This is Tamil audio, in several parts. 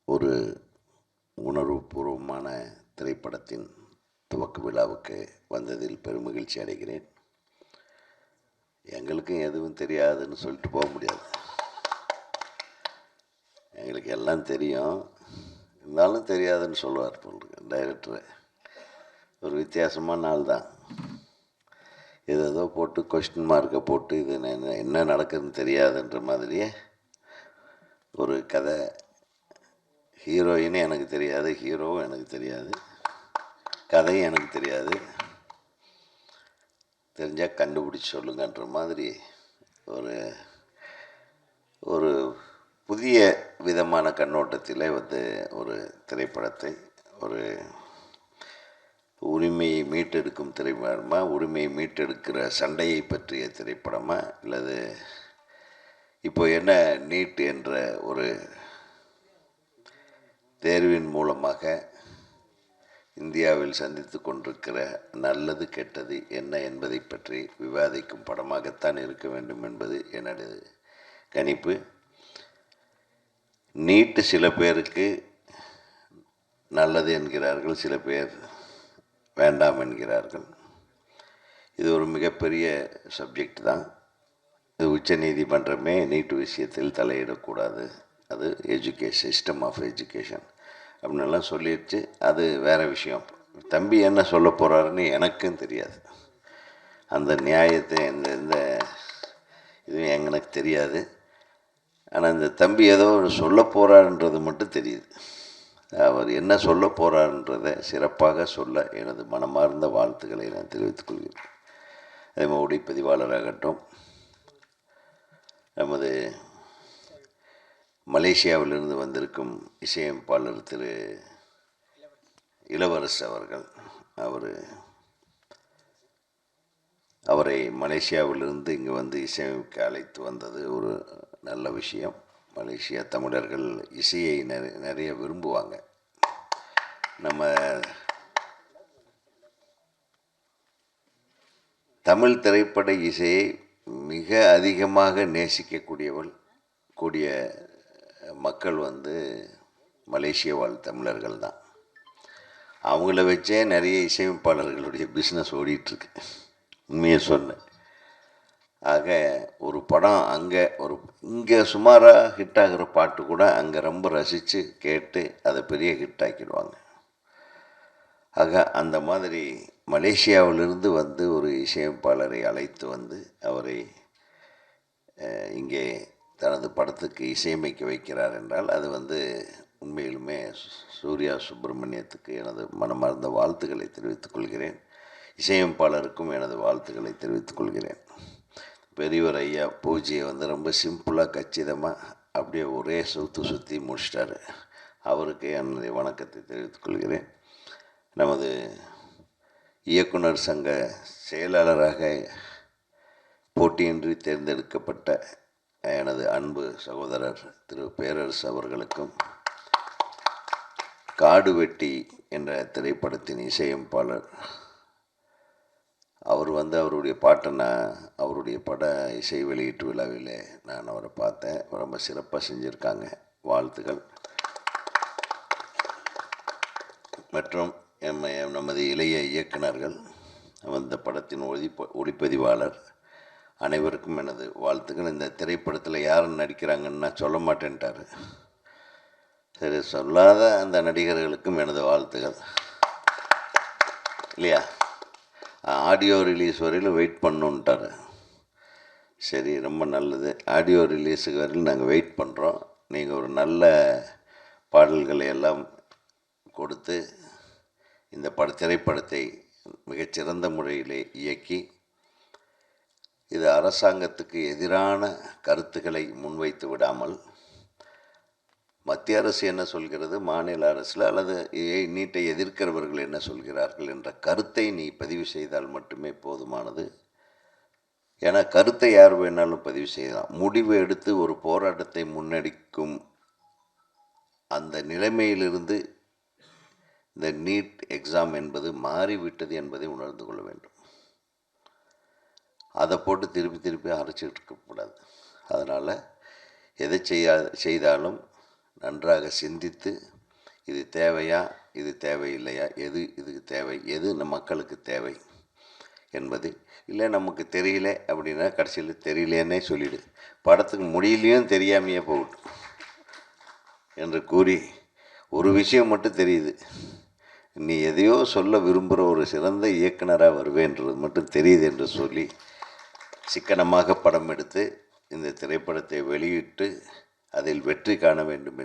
ஒரு உணர்வுபூர்வமான திரைப்படத்தின் துவக்க விழாவுக்கு வந்ததில் பெருமகிழ்ச்சி அடைகிறேன். எங்களுக்கும் எதுவும் தெரியாதுன்னு சொல்லிட்டு போக முடியாது. எங்களுக்கு எல்லாம் தெரியும், இருந்தாலும் தெரியாதுன்னு சொல்லுவார் போல் டைரக்டரு. ஒரு வித்தியாசமான ஆள் தான். ஏதோ போட்டு கொஸ்டின் மார்க்கை போட்டு இது என்ன நடக்குதுன்னு தெரியாதுன்ற மாதிரியே ஒரு கதை. ஹீரோயினும் எனக்கு தெரியாது, ஹீரோவும் எனக்கு தெரியாது, கதையும் எனக்கு தெரியாது, தெரிஞ்சால் கண்டுபிடிச்சி சொல்லுங்கன்ற மாதிரி ஒரு ஒரு புதிய விதமான கண்ணோட்டத்தில் ஒரு திரைப்படத்தை, ஒரு உரிமையை மீட்டெடுக்கும் திரைப்படமா, உரிமையை மீட்டெடுக்கிற சண்டையை பற்றிய திரைப்படமா, அல்லது இப்போ என்ன நீட் என்ற ஒரு தேர்வின் மூலமாக இந்தியாவில் சந்தித்து கொண்டிருக்கிற நல்லது கெட்டது என்ன என்பதை பற்றி விவாதிக்கும் படமாகத்தான் இருக்க வேண்டும் என்பது எனது கணிப்பு. நீட்டு சில பேருக்கு நல்லது என்கிறார்கள், சில பேர் வேண்டாம் என்கிறார்கள். இது ஒரு மிகப்பெரிய சப்ஜெக்ட் தான். இது உச்ச நீதிமன்றமே நீட்டு விஷயத்தில் தலையிடக்கூடாது, அது சிஸ்டம் ஆஃப் எஜுகேஷன் அப்படின்னெல்லாம் சொல்லிடுச்சு. அது வேறு விஷயம். தம்பி என்ன சொல்ல போகிறாருன்னு எனக்கும் தெரியாது. அந்த நியாயத்தை எந்த இதுவும் எனக்கு தெரியாது. ஆனால் இந்த தம்பி ஏதோ சொல்ல போகிறாருன்றது மட்டும் தெரியுது. அவர் என்ன சொல்ல போகிறாருன்றதை சிறப்பாக சொல்ல எனது மனமார்ந்த வாழ்த்துக்களை நான் தெரிவித்துக் கொள்கிறேன். அதே மாதிரி ஒளிப்பதிவாளராகட்டும், நமது மலேசியாவிலிருந்து வந்திருக்கும் இசையமைப்பாளர் திரு இளவரசு அவர்கள், அவரை மலேசியாவிலிருந்து இங்கே வந்து இசையமைக்க அழைத்து வந்தது ஒரு நல்ல விஷயம். மலேசியா தமிழர்கள் இசையை நிறைய விரும்புவாங்க. நம்ம தமிழ் திரைப்பட இசையை மிக அதிகமாக நேசிக்கக்கூடிய மக்கள் மலேசிய வாழ் தமிழர்கள் தான். அவங்கள வச்சே நிறைய இசையமைப்பாளர்களுடைய பிஸ்னஸ் ஓடிட்டுருக்கு, உண்மையை சொன்னேன். ஆக ஒரு படம் இங்கே சுமாராக ஹிட் ஆகிற பாட்டு கூட அங்கே ரொம்ப ரசித்து கேட்டு அதை பெரிய ஹிட் ஆக்கிடுவாங்க. ஆக அந்த மாதிரி மலேசியாவிலிருந்து ஒரு இசையமைப்பாளரை அழைத்து அவரை இங்கே தனது படத்துக்கு இசையமைக்க வைக்கிறார் என்றால் அது உண்மையிலுமே சூர்யா சுப்பிரமணியத்துக்கு எனது மனமார்ந்த வாழ்த்துக்களை தெரிவித்துக் கொள்கிறேன். இசையமைப்பாளருக்கும் எனது வாழ்த்துக்களை தெரிவித்துக் கொள்கிறேன். பெரியவர் ஐயா பூஜையை ரொம்ப சிம்பிளாக கச்சிதமாக அப்படியே ஒரே சுற்றி முடிச்சிட்டாரு. அவருக்கு என்னுடைய வணக்கத்தை தெரிவித்துக் கொள்கிறேன். நமது இயக்குனர் சங்க செயலாளராக போட்டியின்றி தேர்ந்தெடுக்கப்பட்ட எனது அன்பு சகோதரர் திரு பேரரசு அவர்களுக்கும், காடு வெட்டி என்ற திரைப்படத்தின் இசையமைப்பாளர் அவர் அவருடைய பாட்டை அவருடைய பட இசை வெளியீட்டு விழாவில் நான் அவரை பார்த்தேன். ரொம்ப சிறப்பாக செஞ்சுருக்காங்க, வாழ்த்துக்கள். மற்றும் நமது இளைய இயக்குனர்கள், அந்த படத்தின் ஒளிப்பதிவாளர் அனைவருக்கும் எனது வாழ்த்துக்கள். இந்த திரைப்படத்தில் யார் நடிக்கிறாங்கன்னு சொல்ல மாட்டேன்ட்டார். சரி, சொல்லாத அந்த நடிகர்களுக்கும் எனது வாழ்த்துக்கள், இல்லையா? ஆடியோ ரிலீஸ் வரையிலும் வெயிட் பண்ணுன்ட்டார். சரி, ரொம்ப நல்லது. ஆடியோ ரிலீஸுக்கு வரையிலும் நாங்கள் வெயிட் பண்ணுறோம். நீங்கள் ஒரு நல்ல பாடல்களை எல்லாம் கொடுத்து இந்த திரைப்படத்தை மிகச்சிறந்த முறையிலே இயக்கி, இது அரசாங்கத்துக்கு எதிரான கருத்துக்களை முன்வைத்து விடாமல், மத்திய அரசு என்ன சொல்கிறது, மாநில அரசில் அல்லது நீட்டை எதிர்க்கிறவர்கள் என்ன சொல்கிறார்கள் என்ற கருத்தை நீ பதிவு செய்தால் மட்டுமே போதுமானது. ஏன்னா கருத்தை யார் வேணாலும் பதிவு செய்யலாம். முடிவு எடுத்து ஒரு போராட்டத்தை முன்னெடுக்கும் அந்த நிலைமையிலிருந்து இந்த நீட் எக்ஸாம் என்பது மாறிவிட்டது என்பதை உணர்ந்து கொள்ள வேண்டும். அதை போட்டு திருப்பி அரைச்சிட்டு இருக்கக்கூடாது. அதனால் எதை செய்தாலும் நன்றாக சிந்தித்து இது தேவையா, இது தேவையில்லையா, எது இதுக்கு தேவை, எது நம் மக்களுக்கு தேவை என்பது. இல்லை நமக்கு தெரியல அப்படின்னா கடைசியில் தெரியலேன்னே சொல்லிவிடு, படத்துக்கு முடியலையும் தெரியாமையே போகட்டும் என்று கூறி, ஒரு விஷயம் மட்டும் தெரியுது, நீ எதையோ சொல்ல விரும்புகிற ஒரு சிறந்த இயக்குனராக வருவேன்றது மட்டும் தெரியுது என்று சொல்லி சிக்கனமாக படம் எடுத்து இந்த திரைப்படத்தை வெளியிட்டு அதில் வெற்றி காண வேண்டும்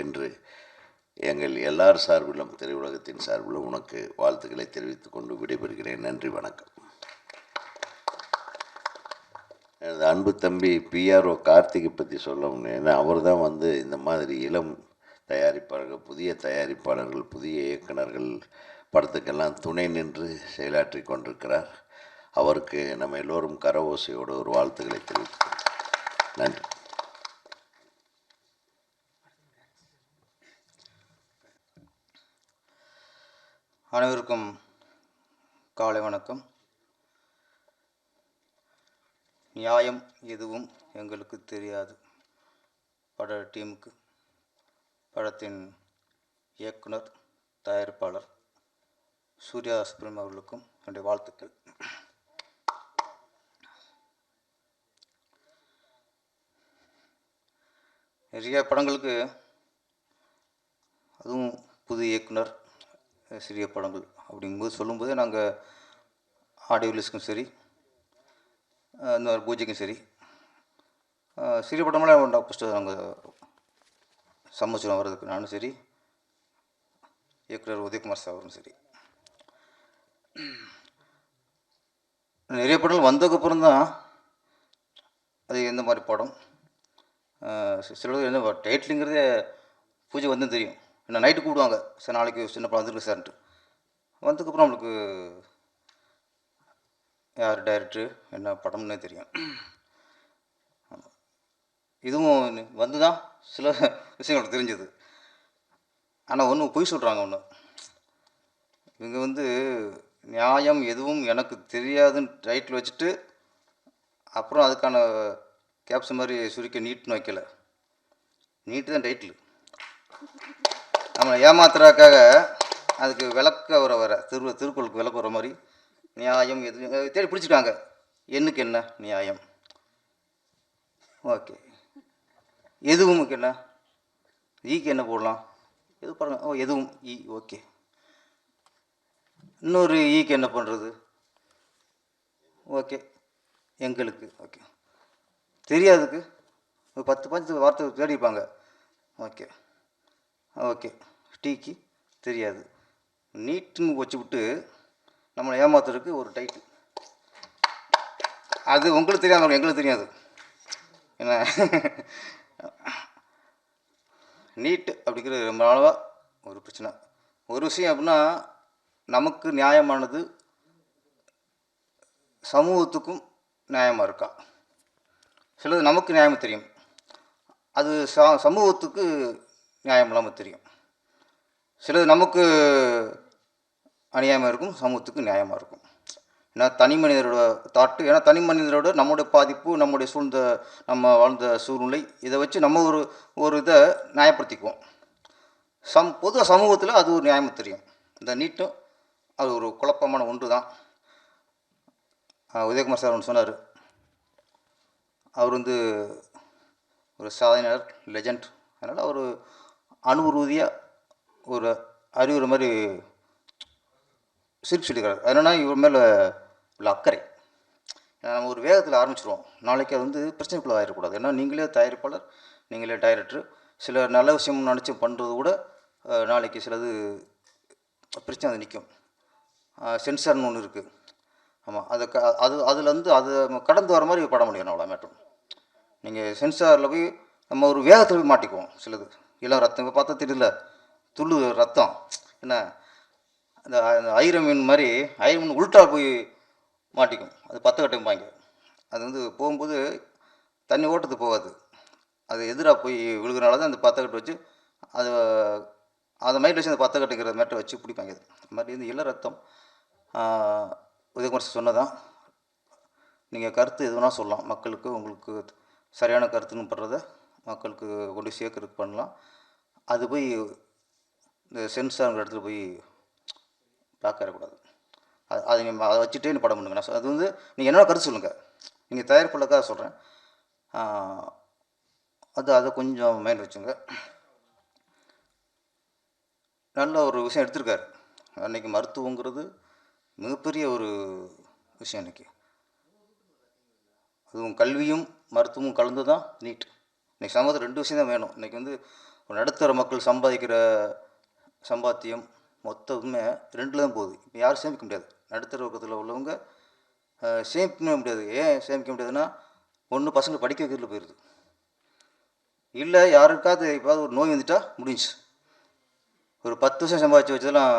என்று எங்கள் எல்லார் சார்பிலும், திரையுலகத்தின் சார்பிலும் உனக்கு வாழ்த்துக்களை தெரிவித்துக் கொண்டு விடைபெறுகிறேன். நன்றி, வணக்கம். எனது அன்பு தம்பி பிஆர்ஓ கார்த்திகை பற்றி சொல்லணும். ஏன்னா அவர் தான் இந்த மாதிரி இளம் தயாரிப்பாளர்கள், புதிய தயாரிப்பாளர்கள், புதிய இயக்குனர்கள் படத்துக்கெல்லாம் துணை நின்று செயலாற்றி கொண்டிருக்கிறார். அவருக்கு நம்ம எல்லோரும் கரவோசையோடு ஒரு வாழ்த்துக்களை தெரிவித்துக்கிறோம். நன்றி. அனைவருக்கும் காலை வணக்கம். நியாயம் எதுவும் எங்களுக்கு தெரியாது பட டீமுக்கு, படத்தின் இயக்குனர், தயாரிப்பாளர் சூர்யா சுப்ரமணியம் அவர்களுக்கும் என்னுடைய வாழ்த்துக்கள். நிறைய படங்களுக்கு, அதுவும் புது இயக்குனர், சிறிய படங்கள் அப்படிங்கும்போது சொல்லும்போது நாங்கள் ஆடியோ ரிலீஸ்க்கும் சரி, இந்த பூஜைக்கும் சரி, சிறிய படமெல்லாம் ஃபஸ்ட்டு நாங்கள் சம்மதிச்சிடும் வர்றதுக்கு. நானும் சரி, இயக்குனர் உதயகுமார் சார் அவரும் சரி. நிறைய படங்கள் வந்ததுக்கப்புறம் தான் அது எந்த மாதிரி படம், சில என்ன டைட்டிலுங்கிறதே பூஜை வந்து தெரியும். என்ன நைட்டு கூப்பிடுவாங்க, சார் நாளைக்கு சின்ன படம் வந்துருக்கு சார்ன்ட்டு. வந்ததுக்கப்புறம் நம்மளுக்கு யார் டைரக்டரு, என்ன படம்னே தெரியும். இதுவும் வந்து தான் சில விஷயங்கள் தெரிஞ்சது. ஆனால் ஒன்று பொய் சொல்கிறாங்க. ஒன்று, இவங்க நியாயம் எதுவும் எனக்கு தெரியாதுன்னு டைட்டில் வச்சுட்டு அப்புறம் அதுக்கான கேப்ஷன் மாதிரி சுருக்கி நீட்டுன்னு வைக்கலை. நீட்டு தான் டைட்டில். நம்ம ஏமாத்துறதுக்காக அதுக்கு விளக்க வர திருக்குறளுக்கு விளக்க வர மாதிரி நியாயம் எது தேடி பிடிச்சிருக்காங்க. எண்ணுக்கு என்ன நியாயம், ஓகே. எதுவும் என்ன, ஈக்கு என்ன போடலாம், எது பாருங்க, ஓ எதுவும் ஈ, ஓகே. இன்னொரு ஈக்கு என்ன பண்ணுறது, ஓகே. எங்களுக்கு ஓகே. தெரியாதுக்கு ஒரு 10 வார்த்தை தேடிப்பாங்க, ஓகே ஓகே. டீக்கு தெரியாது, நீட்டுன்னு வச்சு விட்டு நம்மளை ஏமாத்துறதுக்கு ஒரு டைட்டில். அது உங்களுக்கு தெரியாது, எங்களுக்கு தெரியாது. என்ன நீட்டு அப்படிங்கிறது ரொம்ப நாளாக ஒரு பிரச்சனை. ஒரு விஷயம் அப்படின்னா, நமக்கு நியாயமானது சமூகத்துக்கும் நியாயமாக இருக்கா. சிலது நமக்கு நியாயம் தெரியும், அது சமூகத்துக்கு நியாயம் இல்லாமல் தெரியும். சிலது நமக்கு அநியாயமாக இருக்கும், சமூகத்துக்கு நியாயமாக இருக்கும். ஏன்னா தனி மனிதரோட தாட்டு, ஏன்னா தனி மனிதரோட நம்முடைய பாதிப்பு, நம்முடைய நம்ம வாழ்ந்த சூழ்நிலை, இதை வச்சு நம்ம ஒரு இதை நியாயப்படுத்திக்குவோம். பொது சமூகத்தில் அது ஒரு நியாயமாக தெரியும். இந்த நீட்டும் அது ஒரு குழப்பமான ஒன்று தான். உதயகுமார் சார் ஒன்று சொன்னார். அவர் ஒரு சாதனையாளர், லெஜண்ட். அதனால் அவர் அனுபவரீதியாக ஒரு அறிவுரை மாதிரி சிரிப்பு சொல்லிக்கிறார். அதனால் இவர் மேலே உள்ள அக்கறை. நம்ம ஒரு வேகத்தில் ஆரம்பிச்சிடுவோம், நாளைக்கு அது பிரச்சனைக்குள்ளே ஆகிடக்கூடாது. ஏன்னா நீங்களே தயாரிப்பாளர், நீங்களே டைரக்டர், சில நல்ல விஷயம் நினச்சி பண்ணுறது கூட நாளைக்கு சிலது பிரச்சனை நிற்கும். சென்சார்னு ஒன்று இருக்குது. ஆமாம், அதுலேருந்து அது கடந்து வர மாதிரி பட முடியும். அவ்வளோ மேட்டும். நீங்கள் சென்சாரில் போய் நம்ம ஒரு வேகத்தில் போய் மாட்டிக்குவோம். சிலது எல்லாம் ரத்தம், இப்போ பார்த்தா தெரியல, துள்ளு ரத்தம். என்ன அந்த ஐரமீன் மாதிரி, ஐரமீன் உள்ட்டா போய் மாட்டிக்கும். அது 10 கட்டைம்பாங்க. அது போகும்போது தண்ணி ஓட்டத்து போகாது, அது எதிராக போய் விழுகிறனால தான் அந்த 10 கட்டை வச்சு அதை மைண்ட் வச்சு அந்த 10 கட்டைங்கிற மேட்டை வச்சு பிடிப்பாங்க. அது மாதிரி இள ரத்தம். உதயகுமார் சொன்னதான். நீங்கள் கருத்து எது வேணால் சொல்லலாம், மக்களுக்கு உங்களுக்கு சரியான கருத்துன்னு படுறத மக்களுக்கு கொண்டு சேர்க்கறதுக்கு பண்ணலாம். அது போய் இந்த சென்சார்ங்கிற இடத்துல போய் பிளாக் ஆகிடக்கூடாது. அது நீங்கள் அதை வச்சுட்டே நீ படம் பண்ணுங்க. நான் அது வந்து நீங்கள் என்னென்ன கருத்து சொல்லுங்கள், நீங்கள் தயாரிப்பாளருக்காக சொல்கிறேன். அதை கொஞ்சம் மைண்ட் வச்சுங்க. நல்ல ஒரு விஷயம் எடுத்திருக்காரு. அன்றைக்கி மருத்துவங்கிறது மிகப்பெரிய ஒரு விஷயம். இன்றைக்கி அதுவும் கல்வியும் மருத்துவமும் கலந்து தான் நீட். இன்றைக்கி சமூகத்தில் 2 விஷயம் தான் வேணும். இன்றைக்கி வந்து ஒரு நடுத்தர மக்கள் சம்பாதிக்கிற சம்பாத்தியம் மொத்தமே 2ல் தான் போகுது. இப்போ யாரும் சேமிக்க முடியாது. நடுத்தர வர்க்கத்தில் உள்ளவங்க சேமிக்க முடியாது. ஏன் சேமிக்க முடியாதுன்னா, ஒன்று பசங்க படிக்க வைக்கிறதுல போயிடுது, இல்லை யாருக்காவது இப்போது ஒரு நோய் வந்துட்டால் முடிஞ்சு. ஒரு 10 வருஷம் சம்பாதிச்சு வச்சதெல்லாம்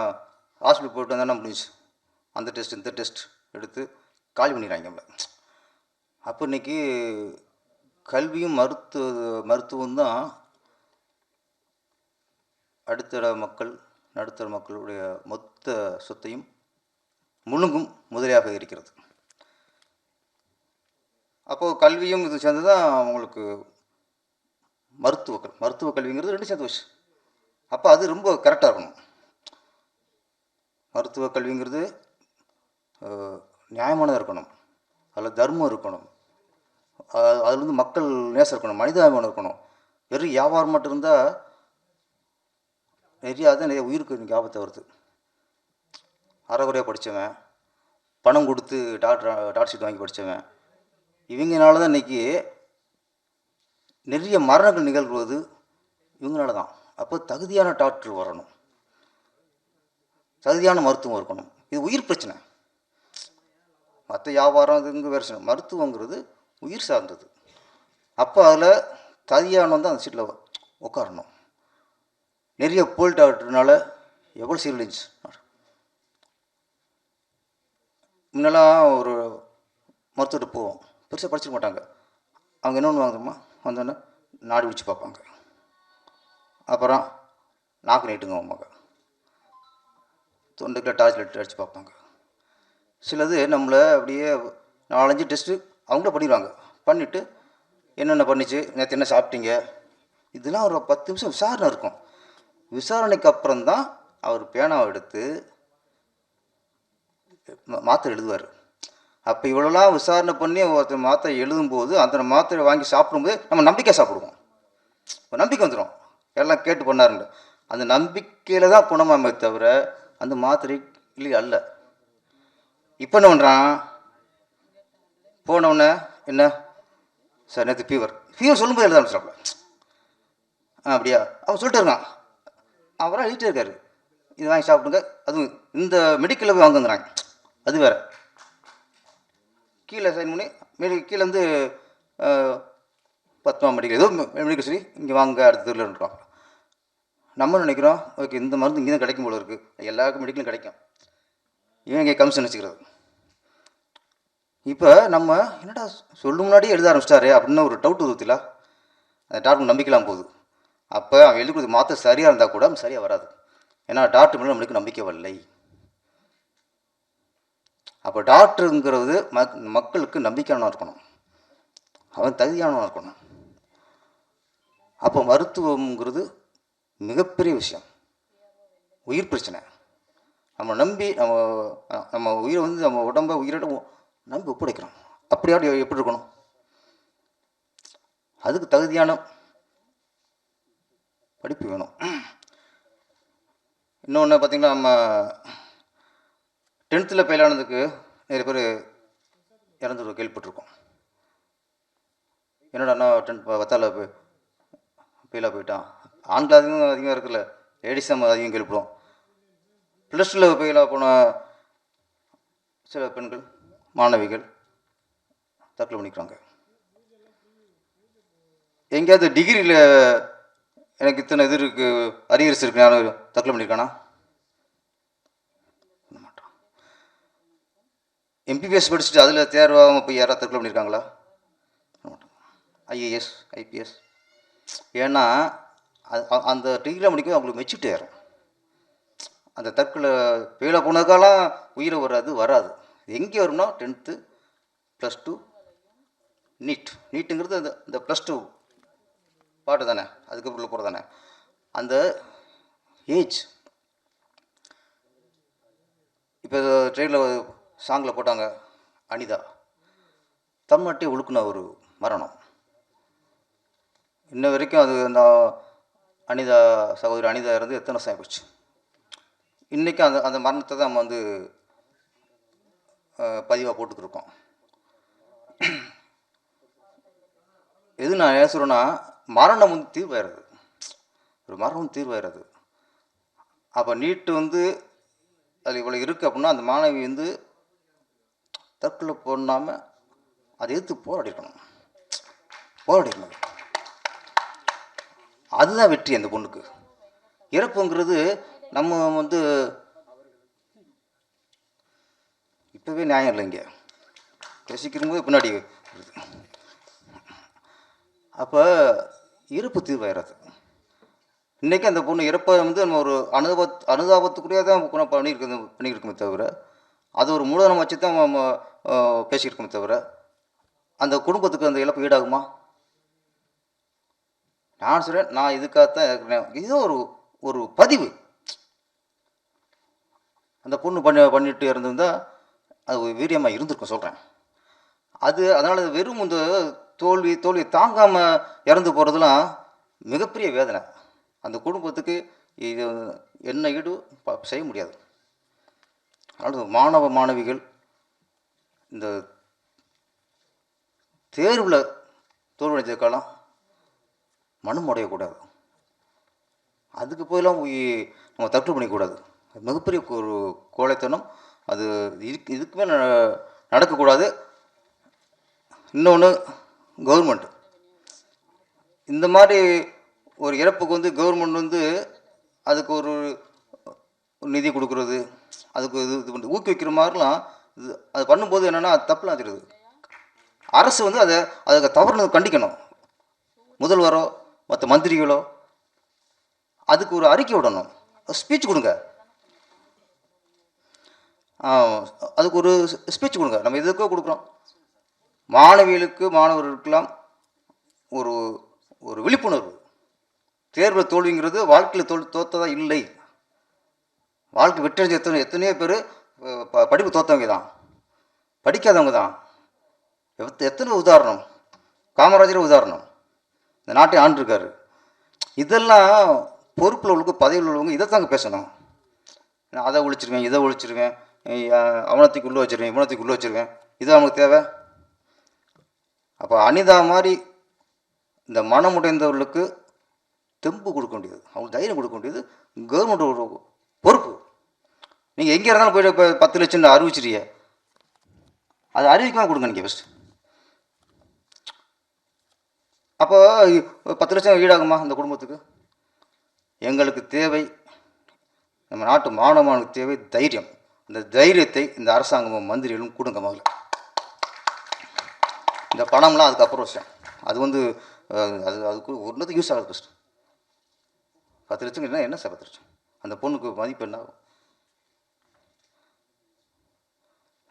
ஹாஸ்பிட்டல் போய்ட்டு வந்தானா முடிஞ்சு. அந்த டெஸ்ட் இந்த டெஸ்ட் எடுத்து காலி பண்ணிடுறாங்க நம்மளை. அப்போ இன்றைக்கி கல்வியும் மருத்துவம் தான் நடுத்தர மக்களுடைய மொத்த சொத்தையும் முழுங்கும் முதலியாக இருக்கிறது. அப்போது கல்வியும் இது சேர்ந்து தான் அவங்களுக்கு மருத்துவ கல்விங்கிறது 2 சேர்ந்து வச்சு. அப்போ அது ரொம்ப கரெக்டாக இருக்கணும். மருத்துவ கல்விங்கிறது நியாயமானதாக இருக்கணும், அதில் தர்மம் இருக்கணும், அதில் வந்து மக்கள் நேசம் இருக்கணும், மனிதாபிமானம் இருக்கணும். வெறும் வியாபாரம் மட்டும் இருந்தால் நிறைய உயிருக்கு இன்றைக்கி ஆபத்தை வருது. அறகுறையாக படித்தவன், பணம் கொடுத்து டாக்டர் ஷீட் வாங்கி படித்தவன், இவங்கனால தான் இன்றைக்கி நிறைய மரணங்கள் நிகழ்வது இவங்களால தான். அப்போ தகுதியான டாக்டர் வரணும், தகுதியான மருத்துவம் இருக்கணும். இது உயிர் பிரச்சனை. மற்ற வியாபாரம் அது இங்கே வேறு விஷயம். மருத்துவங்கிறது உயிர் சார்ந்தது. அப்போ அதில் தகுதியானவன் தான் அந்த சீட்டில் உட்காரணும். நிறைய போல் டாக்டர்னால எவ்வளோ சீரழிஞ்சு. முன்னெல்லாம் ஒரு மருத்துவர்கிட்ட போவோம், பெருசாக படிச்சிக்க மாட்டாங்க. அவங்க என்ன பண்ணுவாங்கம்மா, வந்தோடனே நாடி பிடிச்சி பார்ப்பாங்க, அப்புறம் நாக்கு நீட்டுங்க அம்மாங்க, தொண்டைக்குள்ள டார்ச் லைட் அடித்து பார்ப்பாங்க. சிலது நம்மளை அப்படியே 4-5 டெஸ்ட்டு அவங்களே பண்ணிடுவாங்க. பண்ணிவிட்டு என்னென்ன பண்ணிச்சு, நேற்று என்ன சாப்பிட்டீங்க, இதெல்லாம் ஒரு 10 நிமிஷம் விசாரணை இருக்கும். விசாரணைக்கு அப்புறம்தான் அவர் பேனாவை எடுத்து மாத்திரை எழுதுவார். அப்போ இவ்வளோலாம் விசாரணை பண்ணி ஒருத்தர் மாத்திரை எழுதும்போது அந்த மாத்திரை வாங்கி சாப்பிடும்போது நம்ம நம்பிக்கை சாப்பிடுவோம். நம்பிக்கை வந்துடும், எல்லாம் கேட்டு பண்ணாருங்க. அந்த நம்பிக்கையில் தான் குணமாமே தவிர அந்த மாத்திரை இல்லை அல்ல. இப்போ என்ன பண்ணுறான், போனவுடனே என்ன சார் நேற்று ஃபீவர் சொல்லும்போது எழுத ஆரம்பிச்சிடாப்ல. அப்படியா அவன் சொல்லிட்டு இருக்கான், அவராக எழுதிட்டே இருக்காரு, இது வாங்கி சாப்பிடுங்க. அதுவும் இந்த மெடிக்கலில் போய் வாங்குங்கிறாங்க, அது வேறு. கீழே சைன் பண்ணி கீழே வந்து பத்மா மெடிக்கல் ஏதோ மெடிக்கல் சரி இங்கே வாங்க அடுத்த தெருவில் இருக்கிறோம். நம்ம நினைக்கிறோம் ஓகே இந்த மருந்து இங்கே தான் கிடைக்கும் போல இருக்குது, எல்லாருக்கும் மெடிக்கலும் கிடைக்கும், இவன் இங்கே கமிஷன் வச்சுக்கிறது. இப்போ நம்ம என்னடா சொல்லும் முன்னாடியே எழுத ஆரம்பிச்சிட்டாரு அப்படின்னு ஒரு டவுட் ஊற்றுல அந்த டாக்டர் நம்பிக்கலாம் போகுது. அப்போ அவன் எழுதி கொடுத்து மாத்திரை சரியாக இருந்தால் கூட சரியாக வராது. ஏன்னா டாக்டர் மேலே நம்மளுக்கு நம்பிக்கை வரலை. அப்போ டாக்டருங்கிறது மக்களுக்கு நம்பிக்கையானவனாக இருக்கணும், அவன் தகுதியானவனாக இருக்கணும். அப்போ மருத்துவங்கிறது மிகப்பெரிய விஷயம், உயிர் பிரச்சனை. நம்ம நம்பி நம்ம உயிரை வந்து நம்ம உடம்பை உயிரோட நம்பி ஒப்படைக்கிறோம். அப்படியாடி எப்படி இருக்கணும், அதுக்கு தகுதியான படிப்பு வேணும். இன்னொன்று பார்த்திங்கன்னா, நம்ம 10th ஃபெயில் ஆனதுக்கு நிறைய பேர் இறந்து கேள்விப்பட்டிருக்கோம். என்னடா 10th ஃபெயிலாக போயிட்டான். ஆண்கள் அதிகமாக இருக்குல்ல, லேடிஸ் நம்ம அதிகம் கேள்விப்படும். +2 ஃபெயிலாக போன சில பெண்கள் மாணவிகள் தற்கொலை பண்ணிக்கிறாங்க. எங்கேயாவது டிகிரியில் எனக்கு இத்தனை இது இருக்குது அரியர்ஸ் இருக்கு யாரும் தற்கொலை பண்ணியிருக்கானா? பண்ண மாட்டான். எம்பிபிஎஸ் படிச்சுட்டு அதில் தேர்வாக போய் யாராவது தற்கொலை பண்ணியிருக்காங்களா? IAS IPS. ஏன்னா அந்த டிகிரியில் முடிக்கும் அவங்களுக்கு மெச்சூரிட்டி ஏறும். அந்த தற்கொலை ஃபெயிலாக போனதுக்கெல்லாம் உயிரை வராது. எங்கே வரும்னா 10th +2 நீட்டுங்கிறது இந்த +2 பாட்டு தானே, அதுக்கப்புறம் போகிற தானே. அந்த ஏஜ். இப்போ ட்ரெயினில் சாங்கில் போட்டாங்க அனிதா, தமிழ்நாட்டை உழுக்குன ஒரு மரணம். இன்ன வரைக்கும் அது அந்த அனிதா சகோதரி அனிதா இருந்து எத்தனை வருஷம் ஆகிப்போச்சு. இன்றைக்கும் அந்த அந்த மரணத்தை தான் நம்ம வந்து பதிவாக போட்டுக்கிருக்கோம். எது நான் என்ன சொல்கிறேன்னா, மரணம் வந்து தீர்வாயிடுறது, ஒரு மரணம் தீர்வாயிடுறது. அப்போ நீட்டு வந்து அது இவ்வளோ இருக்குது அப்படின்னா, அந்த மாணவி வந்து தற்கொலை பண்ணாமல் அதை எதிர்த்து போராடிருக்கணும். அதுதான் வெற்றி அந்த பொண்ணுக்கு. இறப்புங்கிறது நம்ம வந்து இப்போவே நியாயம் இல்லை, இங்கே பேசிக்கிறபோது பின்னாடி வருது. அப்போ இறப்பு தீர்வாயிடாது. இன்றைக்கி அந்த பொண்ணு இறப்பை வந்து நம்ம ஒரு அனுதாபத்துக்குள்ளேயே தான் பண்ணியிருக்கோமே தவிர, அது ஒரு மூலதனம் வச்சு தான் நம்ம பேசியிருக்கோமே தவிர, அந்த குடும்பத்துக்கு அந்த இழப்பு ஈடாகுமா? நான் சொல்கிறேன், நான் இதுக்காகத்தான் இருக்கிறேன். இது ஒரு பதிவு. அந்த பொண்ணு பண்ணிட்டு இருந்திருந்தால் அது ஒரு வீரியமாக இருந்திருக்கும் சொல்கிறேன். அதனால் வெறும் இந்த தோல்வி தாங்காமல் இறந்து போகிறதுலாம் மிகப்பெரிய வேதனை. அந்த குடும்பத்துக்கு இது என்ன ஈடு செய்ய முடியாது. அதனால் மாணவ மாணவிகள் இந்த தேர்வில் தோல்வடைஞ்சதுக்கெல்லாம் மனம் உடையக்கூடாது. அதுக்கு போயெல்லாம் நம்ம தற்கொலை பண்ணிக்கூடாது. மிகப்பெரிய ஒரு கோழைத்தனம். அது இதுக்கு மேலே நடக்கக்கூடாது. இன்னொன்று, கவர்மெண்ட் இந்த மாதிரி ஒரு இறப்புக்கு வந்து கவர்மெண்ட் வந்து அதுக்கு ஒரு நிதி கொடுக்குறது, அதுக்கு இது பண்ணி ஊக்குவிக்கிற மாதிரிலாம் அது பண்ணும்போது என்னென்னா அது தப்புலாம் தெரியுது. அரசு வந்து அதுக்கு தவறுனது கண்டிக்கணும். முதல்வரோ மற்ற மந்திரிகளோ அதுக்கு ஒரு அறிக்கை விடணும், ஸ்பீச் கொடுங்க. அதுக்கு ஒரு ஸ்பீச் கொடுங்க. நம்ம எதுக்கோ கொடுக்குறோம். மாணவர்களுக்கெல்லாம் ஒரு ஒரு விழிப்புணர்வு. தேர்வில் தோல்விங்கிறது வாழ்க்கையில் தோற்றதா இல்லை. வாழ்க்கை வெற்றடைஞ்ச எத்தனையோ பேர் படிப்பு தோற்றவங்க தான், படிக்காதவங்க தான். எத்தனை உதாரணம். காமராஜர் உதாரணம், இந்த நாட்டை ஆண்டிருக்காரு. இதெல்லாம் பொறுப்பில் உள்ளவங்க, பதவியில் உள்ளவங்க இதைத்தாங்க பேசணும். நான் அதை ஒழிச்சிருவேன், இதை ஒழிச்சிருவேன், அவனத்துக்கு உள்ளே வச்சுருவேன், இவனத்துக்கு உள்ளே வச்சுருவேன், இது அவனுக்கு தேவை. அப்போ அனிதா மாதிரி இந்த மனமுடைந்தவர்களுக்கு தெம்பு கொடுக்க வேண்டியது, அவங்களுக்கு தைரியம் கொடுக்க வேண்டியது கவர்மெண்ட் பொறுப்பு. நீங்கள் எங்கே இருந்தாலும் போய்ட்டு இப்போ 10 லட்சம் அறிவிச்சிருக்கீங்க, அது அறிவிக்காமல் கொடுங்க நீங்கள் ஃபஸ்ட்டு. அப்போ 10 லட்சம் ஈடாகுமா அந்த குடும்பத்துக்கு? எங்களுக்கு தேவை, நம்ம நாட்டு மாணவனுக்கு தேவை தைரியம். அந்த தைரியத்தை இந்த அரசாங்கமும் மந்திரிகளும் கொடுங்க முதல்ல. இந்த பணம்லாம் அதுக்கப்புறம் விஷயம். அது வந்து அதுக்கு ஒன்றதுக்கு யூஸ் ஆகுது. ஃபஸ்ட்டு 10 லட்சம் என்ன சார் 10 லட்சம்? அந்த பொண்ணுக்கு மதிப்பு என்ன ஆகும்?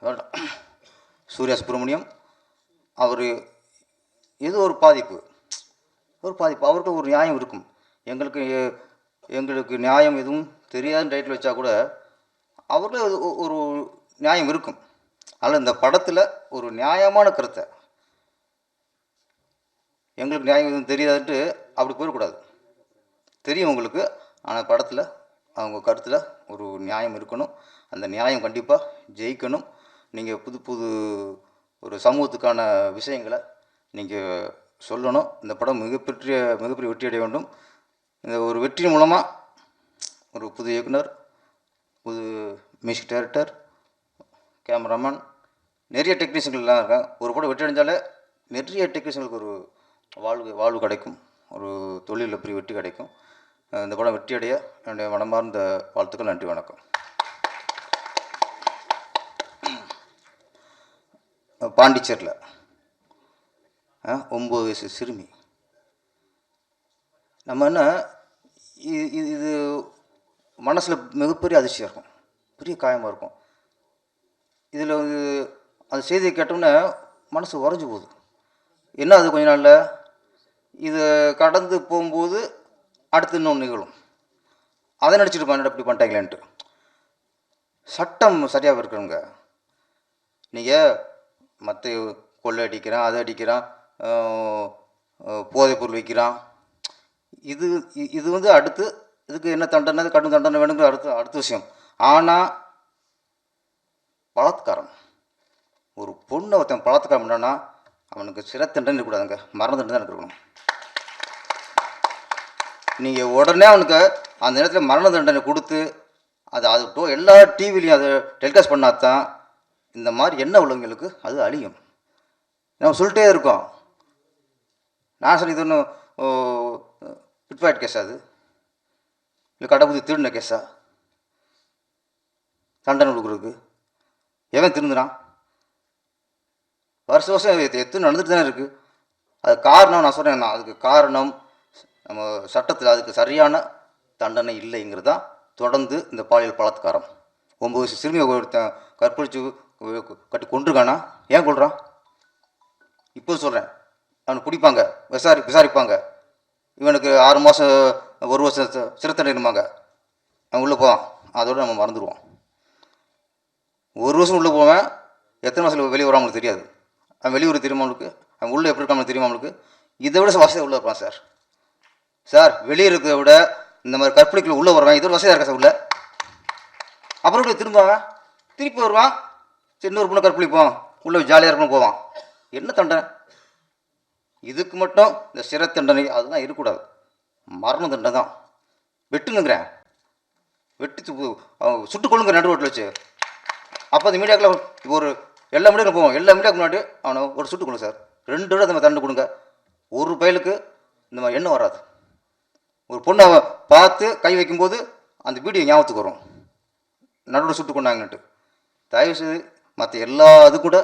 வேண்டாம். சூர்யா சுப்பிரமணியம் அவர் ஏதோ ஒரு பாதிப்பு, அவருக்கு ஒரு நியாயம் இருக்கும். எங்களுக்கு நியாயம் எதுவும் தெரியாதுன்னு டைட்டில் வச்சா கூட அவருக்கு ஒரு நியாயம் இருக்கும். அதனால் இந்த படத்தில் ஒரு நியாயமான கருத்தை, எங்களுக்கு நியாயம் எதுவும் தெரியாதுன்ட்டு அப்படி போயிடக்கூடாது. தெரியும் உங்களுக்கு, ஆனால் படத்தில் அவங்க கருத்தில் ஒரு நியாயம் இருக்கணும். அந்த நியாயம் கண்டிப்பாக ஜெயிக்கணும். நீங்கள் புது ஒரு சமூகத்துக்கான விஷயங்களை நீங்கள் சொல்லணும். இந்த படம் மிகப்பெரிய வெற்றி அடைய வேண்டும். இந்த ஒரு வெற்றியின் மூலமாக ஒரு புது இயக்குனர், புது மியூசிக் டைரக்டர், கேமராமேன், நிறைய டெக்னீஷியன்கள்லாம் இருக்காங்க. ஒரு படம் வெற்றி அடைஞ்சாலே நிறைய டெக்னீஷியனுக்கு ஒரு வாழ்வு கிடைக்கும், ஒரு தொழிலில் பெரிய வெற்றி கிடைக்கும். இந்த படம் வெற்றி அடைய என்னுடைய மனமார்ந்த வாழ்த்துக்கள். நன்றி, வணக்கம். பாண்டிச்சேரியில் 9 வயசு சிறுமி. நம்ம என்ன இது மனசில் மிகப்பெரிய அதிர்ச்சியாக இருக்கும், பெரிய காயமாக இருக்கும். இதில் அந்த செய்தியை கேட்டோன்னே மனசு உறைஞ்சி போகுது. என்ன அது கொஞ்ச நாளில் இதை கடந்து போகும்போது அடுத்து இன்னொன்று நிகழும். அதை நடிச்சிட்டு பண்ண இப்படி பண்ணிட்டாங்களேன்ட்டு. சட்டம் சரியாக இருக்கணுங்க. நீங்கள் மற்ற கொள்ளை அடிக்கிறான், அதை அடிக்கிறான், போதைப் பொருள் விற்கிறான், இது இது வந்து அடுத்து இதுக்கு என்ன தண்டனை, கடும் தண்டனை வேணுங்கிற அடுத்த விஷயம். ஆனால் பலாத்காரம், ஒரு பொண்ணை ஒருத்தன் பலாத்காரம் பண்ணான்னா அவனுக்கு சிறை தண்டனை இருக்கக்கூடாதுங்க, மரண தண்டனை தான் இருக்கணும். நீங்கள் உடனே அவனுக்கு அந்த நேரத்தில் மரண தண்டனை கொடுத்து அது எல்லா டிவிலையும் அதை டெலிகாஸ்ட் பண்ணாதான் இந்த மாதிரி என்ன உள்ளவங்களுக்கு அது அழியும். நம்ம சொல்லிட்டே இருக்கோம். நான் சொல்லி இது ஒன்றும் பிட்பாக்கெட் கேஸா, அது இல்லை கடைபுத்தி திருடின கேஸா தண்டனை கொடுக்குறதுக்கு? எவன் திருந்துறான்? வருஷம் எத்தனை நடந்துட்டு தானே இருக்குது. அது காரணம் நான் சொல்கிறேன், அதுக்கு காரணம் நம்ம சட்டத்தில் அதுக்கு சரியான தண்டனை இல்லைங்கிறது தான் தொடர்ந்து இந்த பாலியல் பலாத்காரம். 9 வயசு சிறுமியை ஒருத்தன் கற்பழித்து கட்டி கொண்டிருக்கானா? ஏன் கொள்கிறான்? இப்போ சொல்கிறேன், அவனை பிடிப்பாங்க, விசாரிப்பாங்க, இவனுக்கு 6 மாதம் 1 வருஷம் சிறை தண்டனைமாங்க, அவன் உள்ளே போவான். அதோடு நம்ம மறந்துடுவோம். 1 வருஷம் உள்ளே போவேன், எத்தனை மாதத்தில் வெளியே வரான் அவங்களுக்கு தெரியாது. அவன் வெளியூர் தெரியுமா அவனுக்கு? அவன் உள்ளே எப்படி இருக்கான்னு தெரியுமா அவனுக்கு? இதை விட வசதியாக உள்ளே இருப்பான் சார். வெளியே இருக்கிறத விட இந்த மாதிரி கற்பழிக்குள்ள உள்ளே வருவான், இதோட வசதியாக இருக்கா சார் உள்ள? அப்புறம் கூட திருப்பி வருவான், சரி இன்னொரு பொண்ணை கற்பழிப்போம், உள்ளே ஜாலியாக இருக்கணும் போவான். என்ன தண்டனை? இதுக்கு மட்டும் இந்த சிறை தண்டனை அதெல்லாம் இருக்கக்கூடாது, மரண தண்டனை தான். வெட்டுங்கிறேன், வெட்டி சுட்டுக் கொள்ளுங்க நடு ரோட்டில் வச்சு. அப்போ அந்த மீடியாக்கில் ஒரு எல்லா மீடியாவுக்கும் போவோம், எல்லா மீடியாவுக்கு முன்னாடி அவனை ஒரு சுட்டு கொடுங்க சார், 2 தடவை அந்த மாதிரி தண்டனை கொடுங்க. ஒரு பயலுக்கு இந்த மாதிரி எண்ணம் வராது. ஒரு பொண்ணை பார்த்து கை வைக்கும்போது அந்த வீடியோ ஞாபகத்துக்கு வரும், நடுவில் சுட்டு கொண்டாங்கன்ட்டு. தயவுசெய்து மற்ற எல்லா இது கூட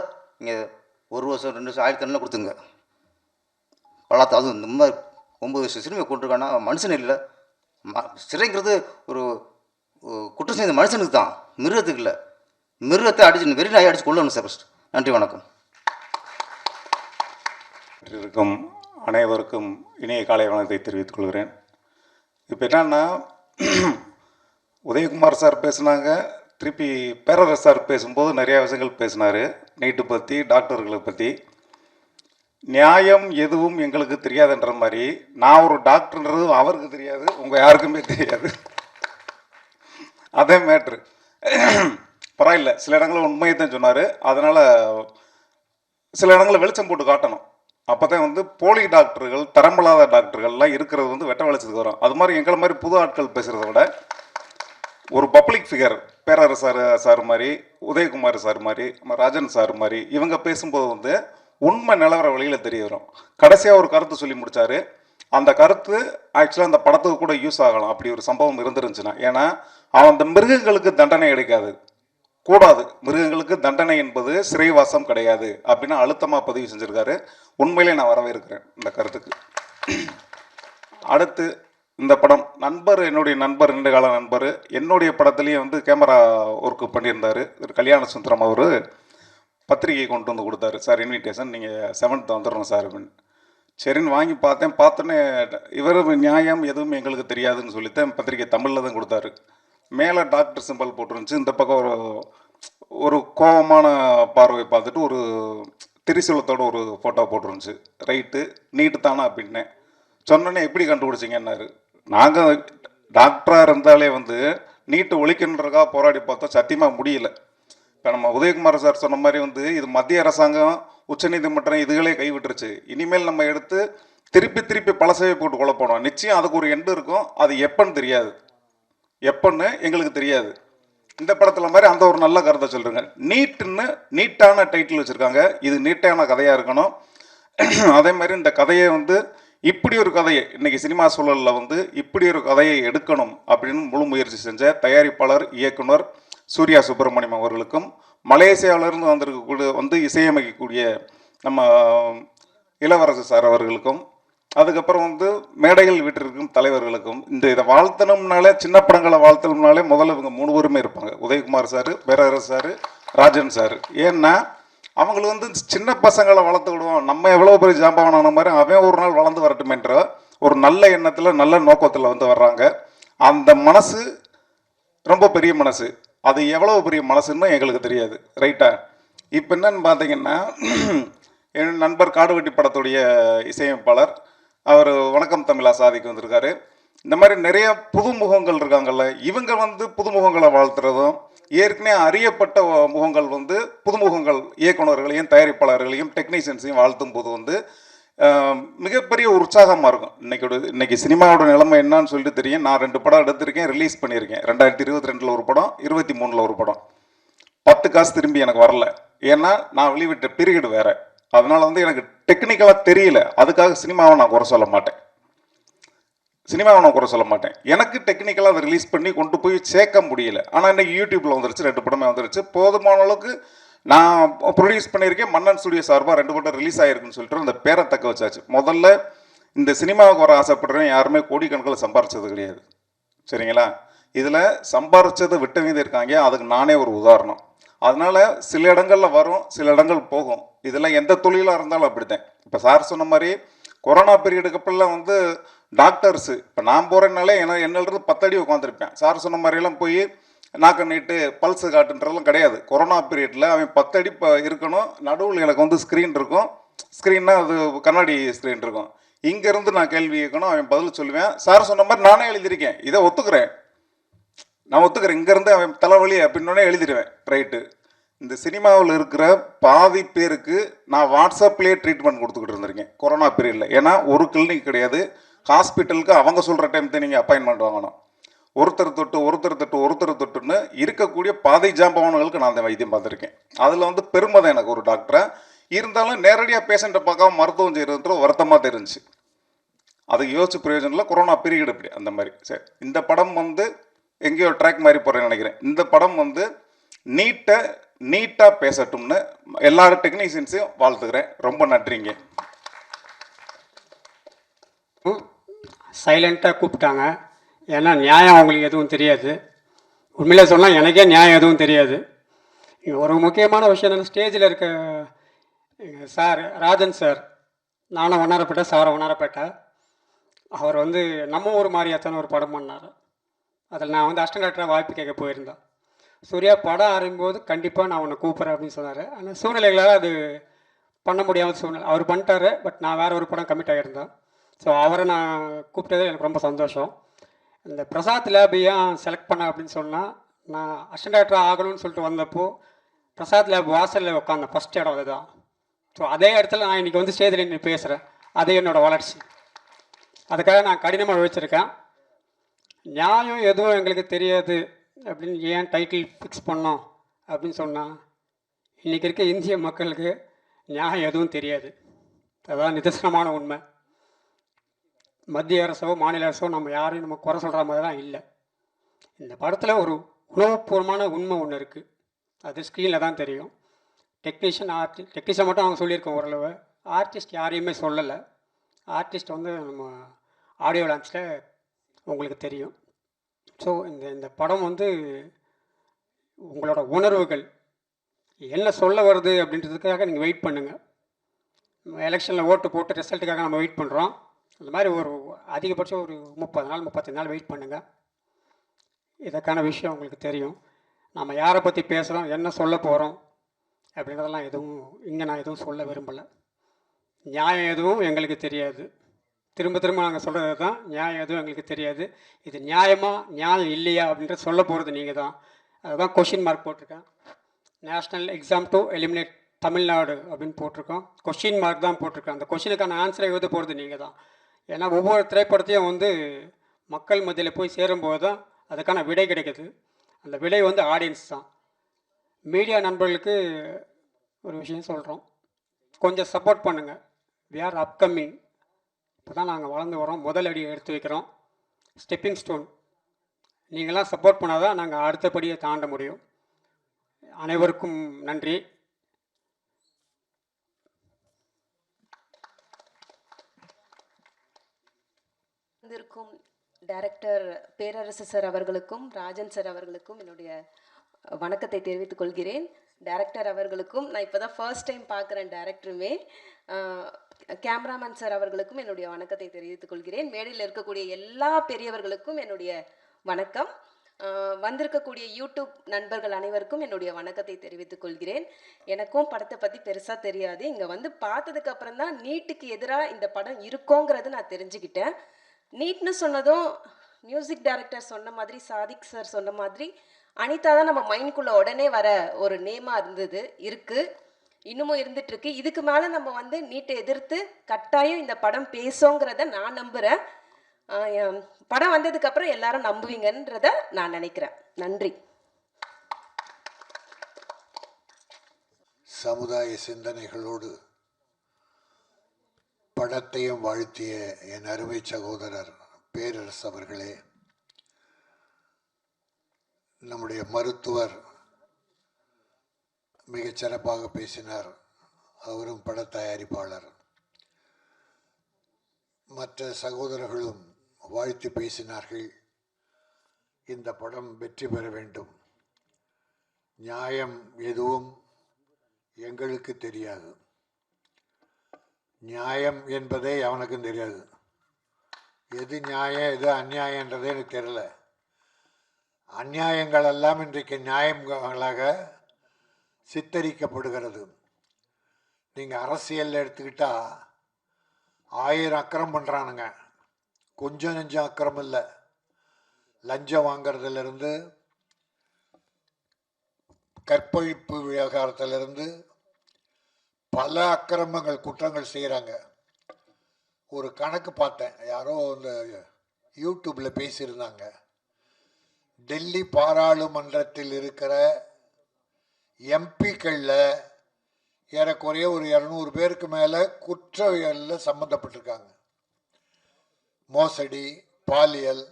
நீங்கள் 1 வருஷம் 2 வருஷம் ஆயிரத்தி தண்டனை கொடுத்துங்க. அதுவும் இந்த மாதிரி 9 வயசு சிறுமியை கொண்டிருக்கானா மனுஷன் இல்லை. சிறைங்கிறது ஒரு குற்றம் செய்த மனுஷனுக்கு தான், மிருகத்துக்கு இல்லை. மிருகத்தை அடிச்சு வெறி நாயை அடிச்சு கொள்ளணும் சார். ஃபஸ்ட் நன்றி, வணக்கம். இருக்கும் அனைவருக்கும் இணைய காலை வணக்கத்தை தெரிவித்துக் கொள்கிறேன். இப்போ என்னன்னா, உதயகுமார் சார் பேசுனாங்க, திருப்பி பேரரசு சார் பேசும்போது நிறையா விஷயங்கள் பேசினார், நீட்டு பற்றி, டாக்டர்களை பற்றி. நியாயம் எதுவும் எங்களுக்கு தெரியாதுன்ற மாதிரி, நான் ஒரு டாக்டர்ன்றது அவருக்கு தெரியாது, உங்கள் யாருக்குமே தெரியாது. அதே மேட்ரு பரவாயில்ல, சில இடங்களில் உண்மையை தான் சொன்னார். அதனால் சில இடங்களில் வெளிச்சம் போட்டு காட்டணும். அப்போ தான் வந்து போலி டாக்டர்கள், தரமில்லாத டாக்டர்கள்லாம் இருக்கிறது வந்து வெட்ட வெளிச்சத்துக்கு வரும். அது மாதிரி எங்களை மாதிரி புது ஆட்கள் பேசுகிறத விட ஒரு பப்ளிக் ஃபிகர் பேரரசு சார் மாதிரி, உதயகுமார் சார் மாதிரி, ராஜன் சார் மாதிரி இவங்க பேசும்போது வந்து உண்மை நிலவர வழியில் தெரிய வரும். கடைசியாக ஒரு கருத்து சொல்லி முடித்தார். அந்த கருத்து ஆக்சுவலாக அந்த படத்துக்கு கூட யூஸ் ஆகலாம், அப்படி ஒரு சம்பவம் இருந்துருந்துச்சுன்னா. ஏன்னா அவன் அந்த மிருகங்களுக்கு தண்டனை கிடைக்காது, கூடாது, மிருகங்களுக்கு தண்டனை என்பது சிறைவாசம் கிடையாது அப்படின்னு அழுத்தமாக பதிவு செஞ்சுருக்காரு. உண்மையிலே நான் வரவேற்கிறேன் இந்த கருத்துக்கு. அடுத்து இந்த படம் நண்பர், என்னுடைய நண்பர், நீண்டகால நண்பர், என்னுடைய படத்துலேயும் வந்து கேமரா ஒர்க்கு பண்ணியிருந்தார் கல்யாண சுந்தரம். அவர் பத்திரிகை கொண்டு வந்து கொடுத்தாரு, சார் இன்விடேஷன், நீங்கள் 7th வந்துடணும் சார் அப்படின்னு. சரின்னு வாங்கி பார்த்தோன்னே இவர் நியாயம் எதுவும் எங்களுக்கு தெரியாதுன்னு சொல்லித்தான் பத்திரிகை தமிழில் தான் கொடுத்தாரு. மேலே டாக்டர் சிம்பல் போட்டுருந்துச்சு, இந்த பக்கம் ஒரு கோபமான பார்வை பார்த்துட்டு ஒரு திரிசூலத்தோட ஒரு ஃபோட்டோ போட்டுருந்துச்சு. ரைட்டு, நீட்டு தானா அப்படின்னேன். சொன்னோன்னே எப்படி கண்டுபிடிச்சிங்கன்னாரு. நாங்கள் டாக்டராக இருந்தாலே வந்து நீட்டு ஒழிக்கணுன்றக்காக போராடி பார்த்தோம், சத்தியமாக முடியல. இப்போ நம்ம உதயகுமார் சார் சொன்ன மாதிரி வந்து இது மத்திய அரசாங்கம், உச்சநீதிமன்றம் இதுகளே கைவிட்டுருச்சு. இனிமேல் நம்ம எடுத்து திருப்பி பழசவே போட்டு குழப்பணும். நிச்சயம் அதுக்கு ஒரு எண்டு இருக்கும், அது எப்போன்னு தெரியாது, எப்போன்னு எங்களுக்கு தெரியாது. இந்த படத்தில் மாதிரி அந்த ஒரு நல்ல கருத்தை சொல்கிறேங்க. நீட்டான டைட்டில் வச்சுருக்காங்க, இது நீட்டான கதையாக இருக்கணும். அதே மாதிரி இந்த கதையை வந்து இப்படி ஒரு கதையை இன்றைக்கி சினிமா சூழலில் வந்து இப்படி ஒரு கதையை எடுக்கணும் அப்படின்னு முழு முயற்சி செஞ்ச தயாரிப்பாளர், இயக்குனர் சூர்யா சுப்பிரமணியம் அவர்களுக்கும், மலேசியாவிலிருந்து வந்திருக்கக்கூடிய வந்து இசையமைக்கக்கூடிய நம்ம இளவரசு சார் அவர்களுக்கும், அதுக்கப்புறம் வந்து மேடைகள் வீட்டிற்கும் தலைவர்களுக்கும், இதை வாழ்த்தணும்னாலே, சின்ன படங்களை வாழ்த்தணும்னாலே முதல்ல இவங்க 3 பேருமே இருப்பாங்க. உதயகுமார் சார், பேரரசு சார், ராஜன் சார். ஏன்னா அவங்களுக்கு வந்து சின்ன பசங்களை வளர்த்து விடுவோம், நம்ம எவ்வளோ பெரிய ஜாம்பவானான மாதிரி அவன் ஒரு நாள் வளர்ந்து வரட்டுமேன்ற ஒரு நல்ல எண்ணத்தில் நல்ல நோக்கத்தில் வந்து வர்றாங்க. அந்த மனசு ரொம்ப பெரிய மனசு. அது எவ்வளோ பெரிய மனசுன்னு எங்களுக்கு தெரியாது. ரைட்டா? இப்போ என்னன்னு பார்த்தீங்கன்னா, என் நண்பர் காடுவெட்டி படத்துடைய இசையமைப்பாளர், அவர் வணக்கம் தமிழா சாதிக்கு வந்திருக்காரு. இந்த மாதிரி நிறைய புதுமுகங்கள் இருக்காங்கல்ல, இவங்க வந்து புதுமுகங்களை வாழ்த்துறதும், ஏற்கனவே அறியப்பட்ட முகங்கள் வந்து புதுமுகங்கள் இயக்குநர்களையும் தயாரிப்பாளர்களையும் டெக்னீஷியன்ஸையும் வாழ்த்தும் போது வந்து மிகப்பெரிய உற்சாகமாக இருக்கும். இன்னைக்கு சினிமாவோட நிலைமை என்னன்னு சொல்லிட்டு தெரியும். நான் 2 படம் எடுத்திருக்கேன், ரிலீஸ் பண்ணியிருக்கேன். 2022 ஒரு படம், 23 ஒரு படம். 10 காசு திரும்பி எனக்கு வரல. ஏன்னா நான் வெளிவிட்ட பீரியட் வேற. அதனால வந்து எனக்கு டெக்னிக்கலாக தெரியல. அதுக்காக சினிமாவை நான் குறை சொல்ல மாட்டேன். எனக்கு டெக்னிக்கலாக அதை ரிலீஸ் பண்ணி கொண்டு போய் சேர்க்க முடியல. ஆனால் இன்னைக்கு யூடியூப்பில் வந்துருச்சு, 2 படமே வந்துருச்சு. போதுமான அளவுக்கு நான் ப்ரொடியூஸ் பண்ணியிருக்கேன். மன்னன் ஸ்டுடியோ சார்பாக 2 படம் ரிலீஸ் ஆகிருக்குன்னு சொல்லிட்டு அந்த பேரை தக்க வச்சாச்சு. முதல்ல இந்த சினிமாவுக்கு வர ஆசைப்படுறேன் யாருமே கோடிக்கணக்கில் சம்பாரிச்சது கிடையாது. சரிங்களா? இதில் சம்பாரிச்சதை விட்டவங்க இருக்காங்க. அதுக்கு நானே ஒரு உதாரணம். அதனால சில இடங்களில் வரும், சில இடங்கள் போகும். இதெல்லாம் எந்த தொழிலாக இருந்தாலும் அப்படித்தான். இப்போ சார் சொன்ன மாதிரி கொரோனா பீரியடுக்கு அப்பெல்லாம் வந்து டாக்டர்ஸு, இப்போ நான் போகிறேன்னாலே என்னிலிருந்து 10 அடி உட்காந்துருப்பேன். சார் சொன்ன மாதிரியெல்லாம் போய் நாக்கு நீட்டு பல்ஸு காட்டுன்றதெல்லாம் கிடையாது. கொரோனா பீரியடில் அவன் 10 அடி இருக்கணும். நடுவில் எனக்கு வந்து ஸ்க்ரீன் இருக்கும். ஸ்க்ரீன்னா அது கண்ணாடி ஸ்க்ரீன் இருக்கும். இங்கேருந்து நான் கேள்வி கேட்கணும், அவன் பதில் சொல்லுவேன். சார் சொன்ன மாதிரி நானே எழுதியிருக்கேன், இதை ஒத்துக்கிறேன். இங்கேருந்து அவன் தலைவலி அப்படின்னோடனே எழுதிடுவேன். ரைட்டு. இந்த சினிமாவில் இருக்கிற பாதி பேருக்கு நான் வாட்ஸ்அப்லேயே ட்ரீட்மெண்ட் கொடுத்துக்கிட்டு இருந்திருக்கேன் கொரோனா பீரியடில். ஏன்னா ஒரு கிளினிக் கிடையாது. ஹாஸ்பிட்டலுக்கு அவங்க சொல்கிற டைம் தான் நீங்கள் அப்பாயின்மெண்ட் வாங்கணும். ஒருத்தர் தொட்டுன்னு இருக்கக்கூடிய பாதை ஜாம்பவன்களுக்கு நான் அந்த வைத்தியம் பார்த்துருக்கேன். அதில் வந்து பெருமை எனக்கு ஒரு டாக்டராக இருந்தாலும் நேரடியாக பேஷண்ட்டை பார்க்காம மருத்துவம் செய்கிறதுன்ற வருத்தமாக தெரிஞ்சிச்சு. அதுக்கு யோசிச்சு பிரயோஜனம் இல்லை. கொரோனா பீரியட் இப்படி அந்த மாதிரி. சரி, இந்த படம் வந்து எங்கேயோ ட்ராக் மாதிரி போகிறேன்னு நினைக்கிறேன். இந்த படம் வந்து நீட்டாக பேசட்டும்னு எல்லாரும் டெக்னீஷியன்ஸையும் வாழ்த்துக்கிறேன். ரொம்ப நன்றிங்க. சைலண்ட்டாக கூப்பிட்டாங்க. ஏன்னா நியாயம் அவங்களுக்கு எதுவும் தெரியாது. உண்மையிலே சொன்னால் எனக்கே நியாயம் எதுவும் தெரியாது. ஒரு முக்கியமான விஷயம் என்னென்னா, ஸ்டேஜில் இருக்க எங்கள் சார் ராஜன் சார், நானும் வண்ணாரப்பேட்டை, சாரும் வண்ணாரப்பேட்டை. அவர் வந்து நம்ம ஊர் மாதிரியாத்தான ஒரு படம் பண்ணார். அதில் நான் வந்து அசிஸ்டன்ட் டைரக்டராக வாய்ப்பு கேட்க போயிருந்தேன். சூர்யா படம் ஆரம்பிக்கும்போது கண்டிப்பாக நான் உன்னை கூப்பிட்றேன் அப்படின்னு சொன்னார். ஆனால் சூழ்நிலைகளால் அது பண்ண முடியாத சூழ்நிலை. அவர் பண்ணிட்டாரு. பட் நான் வேறு ஒரு படம் கமிட் ஆகியிருந்தேன். ஸோ அவரை நான் கூப்பிட்டது எனக்கு ரொம்ப சந்தோஷம். இந்த பிரசாத் லேப் ஏன் செலக்ட் பண்ண அப்படின்னு சொன்னால், நான் அசிஸ்டன்ட் டைரக்டராக ஆகணும்னு சொல்லிட்டு வந்தப்போ பிரசாத் லேப் வாசலில் உட்காந்த ஃபஸ்ட் இடம் அதுதான். ஸோ அதே இடத்துல நான் இன்றைக்கி வந்து ஸ்டேஜில் நின்று பேசுகிறேன். அதே என்னோடய வளர்ச்சி. அதுக்காக நான் கடினமாக உழைச்சிருக்கேன். நியாயம் எதுவும் எங்களுக்கு தெரியாது அப்படின்னு ஏன் டைட்டில் ஃபிக்ஸ் பண்ணோம் அப்படின்னு சொன்னால், இன்றைக்கி இருக்க இந்திய மக்களுக்கு நியாயம் எதுவும் தெரியாது. அதுதான் நிதர்சனமான உண்மை. மத்திய அரசோ மாநில அரசோ நம்ம யாரையும் நம்ம குறை சொல்கிற மாதிரி தான் இல்லை. இந்த படத்தில் ஒரு உணவுபூர்வமான உண்மை ஒன்று இருக்குது. அது ஸ்க்ரீனில் தான் தெரியும். டெக்னீஷியன் மட்டும் அவங்க சொல்லியிருக்கோம் ஓரளவு. ஆர்டிஸ்ட் யாரையுமே சொல்லலை. ஆர்டிஸ்ட் வந்து நம்ம ஆடியோ லான்ச்சில் உங்களுக்கு தெரியும். ஸோ இந்த படம் வந்து உங்களோட உணர்வுகள் என்ன சொல்ல வருது அப்படின்றதுக்காக நீங்கள் வெயிட் பண்ணுங்கள். எலெக்ஷனில் ஓட்டு போட்டு ரிசல்ட்டுக்காக நம்ம வெயிட் பண்ணுறோம். அந்த மாதிரி ஒரு அதிகபட்சம் ஒரு 30 நாள் 35 நாள் வெயிட் பண்ணுங்கள். இதற்கான விஷயம் உங்களுக்கு தெரியும். நம்ம யாரை பற்றி பேசுகிறோம், என்ன சொல்ல போகிறோம் அப்படின்றதெல்லாம் நான் எதுவும் சொல்ல விரும்பலை. நியாயம் எதுவும் எங்களுக்கு தெரியாது. திரும்ப நாங்கள் சொல்கிறது தான், நியாயம் எதுவும் எங்களுக்கு தெரியாது. இது நியாயம் இல்லையா அப்படின்றத சொல்ல போகிறது நீங்கள் தான். அதுதான் கொஷின் மார்க் போட்டிருக்கேன். National exam to eliminate Tamil Nadu அப்படின்னு போட்டிருக்கோம். கொஷின் மார்க் தான் போட்டிருக்கேன். அந்த கொஷினுக்கான ஆன்சரை எழுத போகிறது நீங்கள் தான். ஏன்னா ஒவ்வொரு திரைப்படத்தையும் வந்து மக்கள் மத்தியில் போய் சேரும்போது தான் அதுக்கான விடை கிடைக்குது. அந்த விடை வந்து ஆடியன்ஸ் தான். மீடியா நண்பர்களுக்கு ஒரு விஷயம் சொல்கிறோம், கொஞ்சம் சப்போர்ட் பண்ணுங்கள். We are upcoming. இப்போ தான் நாங்கள் வளர்ந்து வரோம், முதல் அடி எடுத்து வைக்கிறோம். Stepping stone. நீங்களாம் சப்போர்ட் பண்ணால் தான் நாங்கள் அடுத்தபடியை தாண்ட முடியும். அனைவருக்கும் நன்றி. வந்திருக்கும் டைரக்டர் பேரரசு சார் அவர்களுக்கும் ராஜன் சார் அவர்களுக்கும் என்னுடைய வணக்கத்தை தெரிவித்துக் கொள்கிறேன். டைரக்டர் அவர்களுக்கும், நான் இப்போ தான் ஃபர்ஸ்ட் டைம் பார்க்குறேன் டைரக்டருமே. கேமராமேன் சார் அவர்களுக்கும் என்னுடைய வணக்கத்தை தெரிவித்துக் கொள்கிறேன். மேடையில் இருக்கக்கூடிய எல்லா பெரியவர்களுக்கும் என்னுடைய வணக்கம். வந்திருக்கக்கூடிய யூடியூப் நண்பர்கள் அனைவருக்கும் என்னுடைய வணக்கத்தை தெரிவித்துக் கொள்கிறேன். எனக்கும் படத்தை பற்றி பெருசாக தெரியாது. இங்கே வந்து பார்த்ததுக்கு அப்புறம் தான் நீட்டுக்கு எதிராக இந்த படம் இருக்கோங்கிறது நான் தெரிஞ்சுக்கிட்டேன். நீட்னு சொன்னதும் மியூசிக் டைரக்டர் சொன்ன மாதிரி, சாதிக் சார் சொன்ன மாதிரி, அனிதா தான் நம்ம மைண்ட்குள்ளே உடனே வர ஒரு நேமாக இருக்குது, இன்னமும் இருந்துகிட்ருக்கு. இதுக்கு மேலே நம்ம வந்து நீட்டை எதிர்த்து கட்டாயம் இந்த படம் பேசுங்கிறத நான் நம்புகிறேன். படம் வந்ததுக்கப்புறம் எல்லாரும் நம்புவீங்கன்றத நான் நினைக்கிறேன். நன்றி. சமுதாய சிந்தனைகளோடு படத்தையும் வாழ்த்திய என் அருமை சகோதரர் பேரரசு அவர்களே, நம்முடைய மருத்துவர் மிகச் சிறப்பாக பேசினார். அவரும் பட தயாரிப்பாளர். மற்ற சகோதரர்களும் வாழ்த்து பேசினார்கள். இந்த படம் வெற்றி பெற வேண்டும். நியாயம் எதுவும் எங்களுக்கு தெரியாது. நியாயம் என்பதே அவனுக்கும் தெரியாது. எது நியாயம் எது அநியாயன்றதே எனக்கு தெரியல. அநியாயங்கள் எல்லாம் இன்றைக்கு நியாயங்களாக சித்தரிக்கப்படுகிறது. நீங்கள் அரசியலில் எடுத்துக்கிட்டால் 1000 அக்கிரம் பண்ணுறானுங்க. கொஞ்சம் நெஞ்சம் அக்கிரம் இல்லை. லஞ்சம் வாங்கிறதுலேருந்து, கற்பழிப்பு விவகாரத்திலிருந்து பல அக்கிரமங்கள் குற்றங்கள் செய்கிறாங்க. ஒரு கணக்கு பார்த்தேன், யாரோ இந்த யூடியூப்பில் பேசியிருந்தாங்க. டெல்லி பாராளுமன்றத்தில் இருக்கிற எம்பிக்களில் ஏறக்குறைய ஒரு 200 பேருக்கு மேலே குற்றவியலில் சம்மந்தப்பட்டிருக்காங்க. மோசடி, பாலியல்,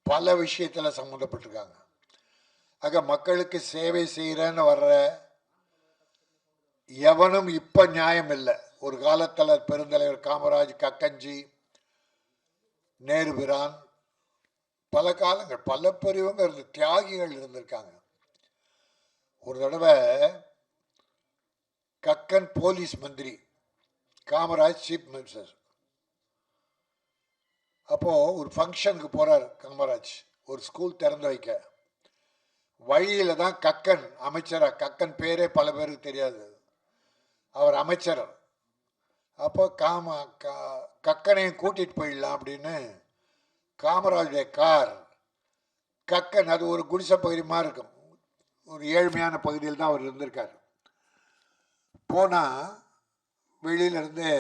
பல விஷயத்தில் சம்மந்தப்பட்டிருக்காங்க. ஆக மக்களுக்கு சேவை செய்கிறேன்னு வர்ற எவனும் இப்போ நியாயம் இல்லை. ஒரு காலத்தில் பெருந்தலைவர் காமராஜ், கக்கஞ்சி, நேருபிரான், பல காலங்கள் பல பெரியவங்க தியாகிகள் இருந்திருக்காங்க. ஒரு தடவை கக்கன் போலீஸ் மந்திரி, காமராஜ் சீஃப் மினிஸ்டர். அப்போது ஒரு ஃபங்க்ஷனுக்கு போகிறார் காமராஜ், ஒரு ஸ்கூல் திறந்து வைக்க. வழியில் தான் கக்கன் அமைச்சராக, கக்கன் பேரே பல பேருக்கு தெரியாது, அவர் அமைச்சர். அப்போ கக்கனையும் கூட்டிகிட்டு போயிடலாம் அப்படின்னு காமராஜுடைய கார், கக்கன் அது ஒரு குடிசை பகுதி மாதிரி இருக்கும், ஒரு ஏழ்மையான பகுதியில் தான் அவர் இருந்திருக்கார். போனால் வெளியிலேருந்து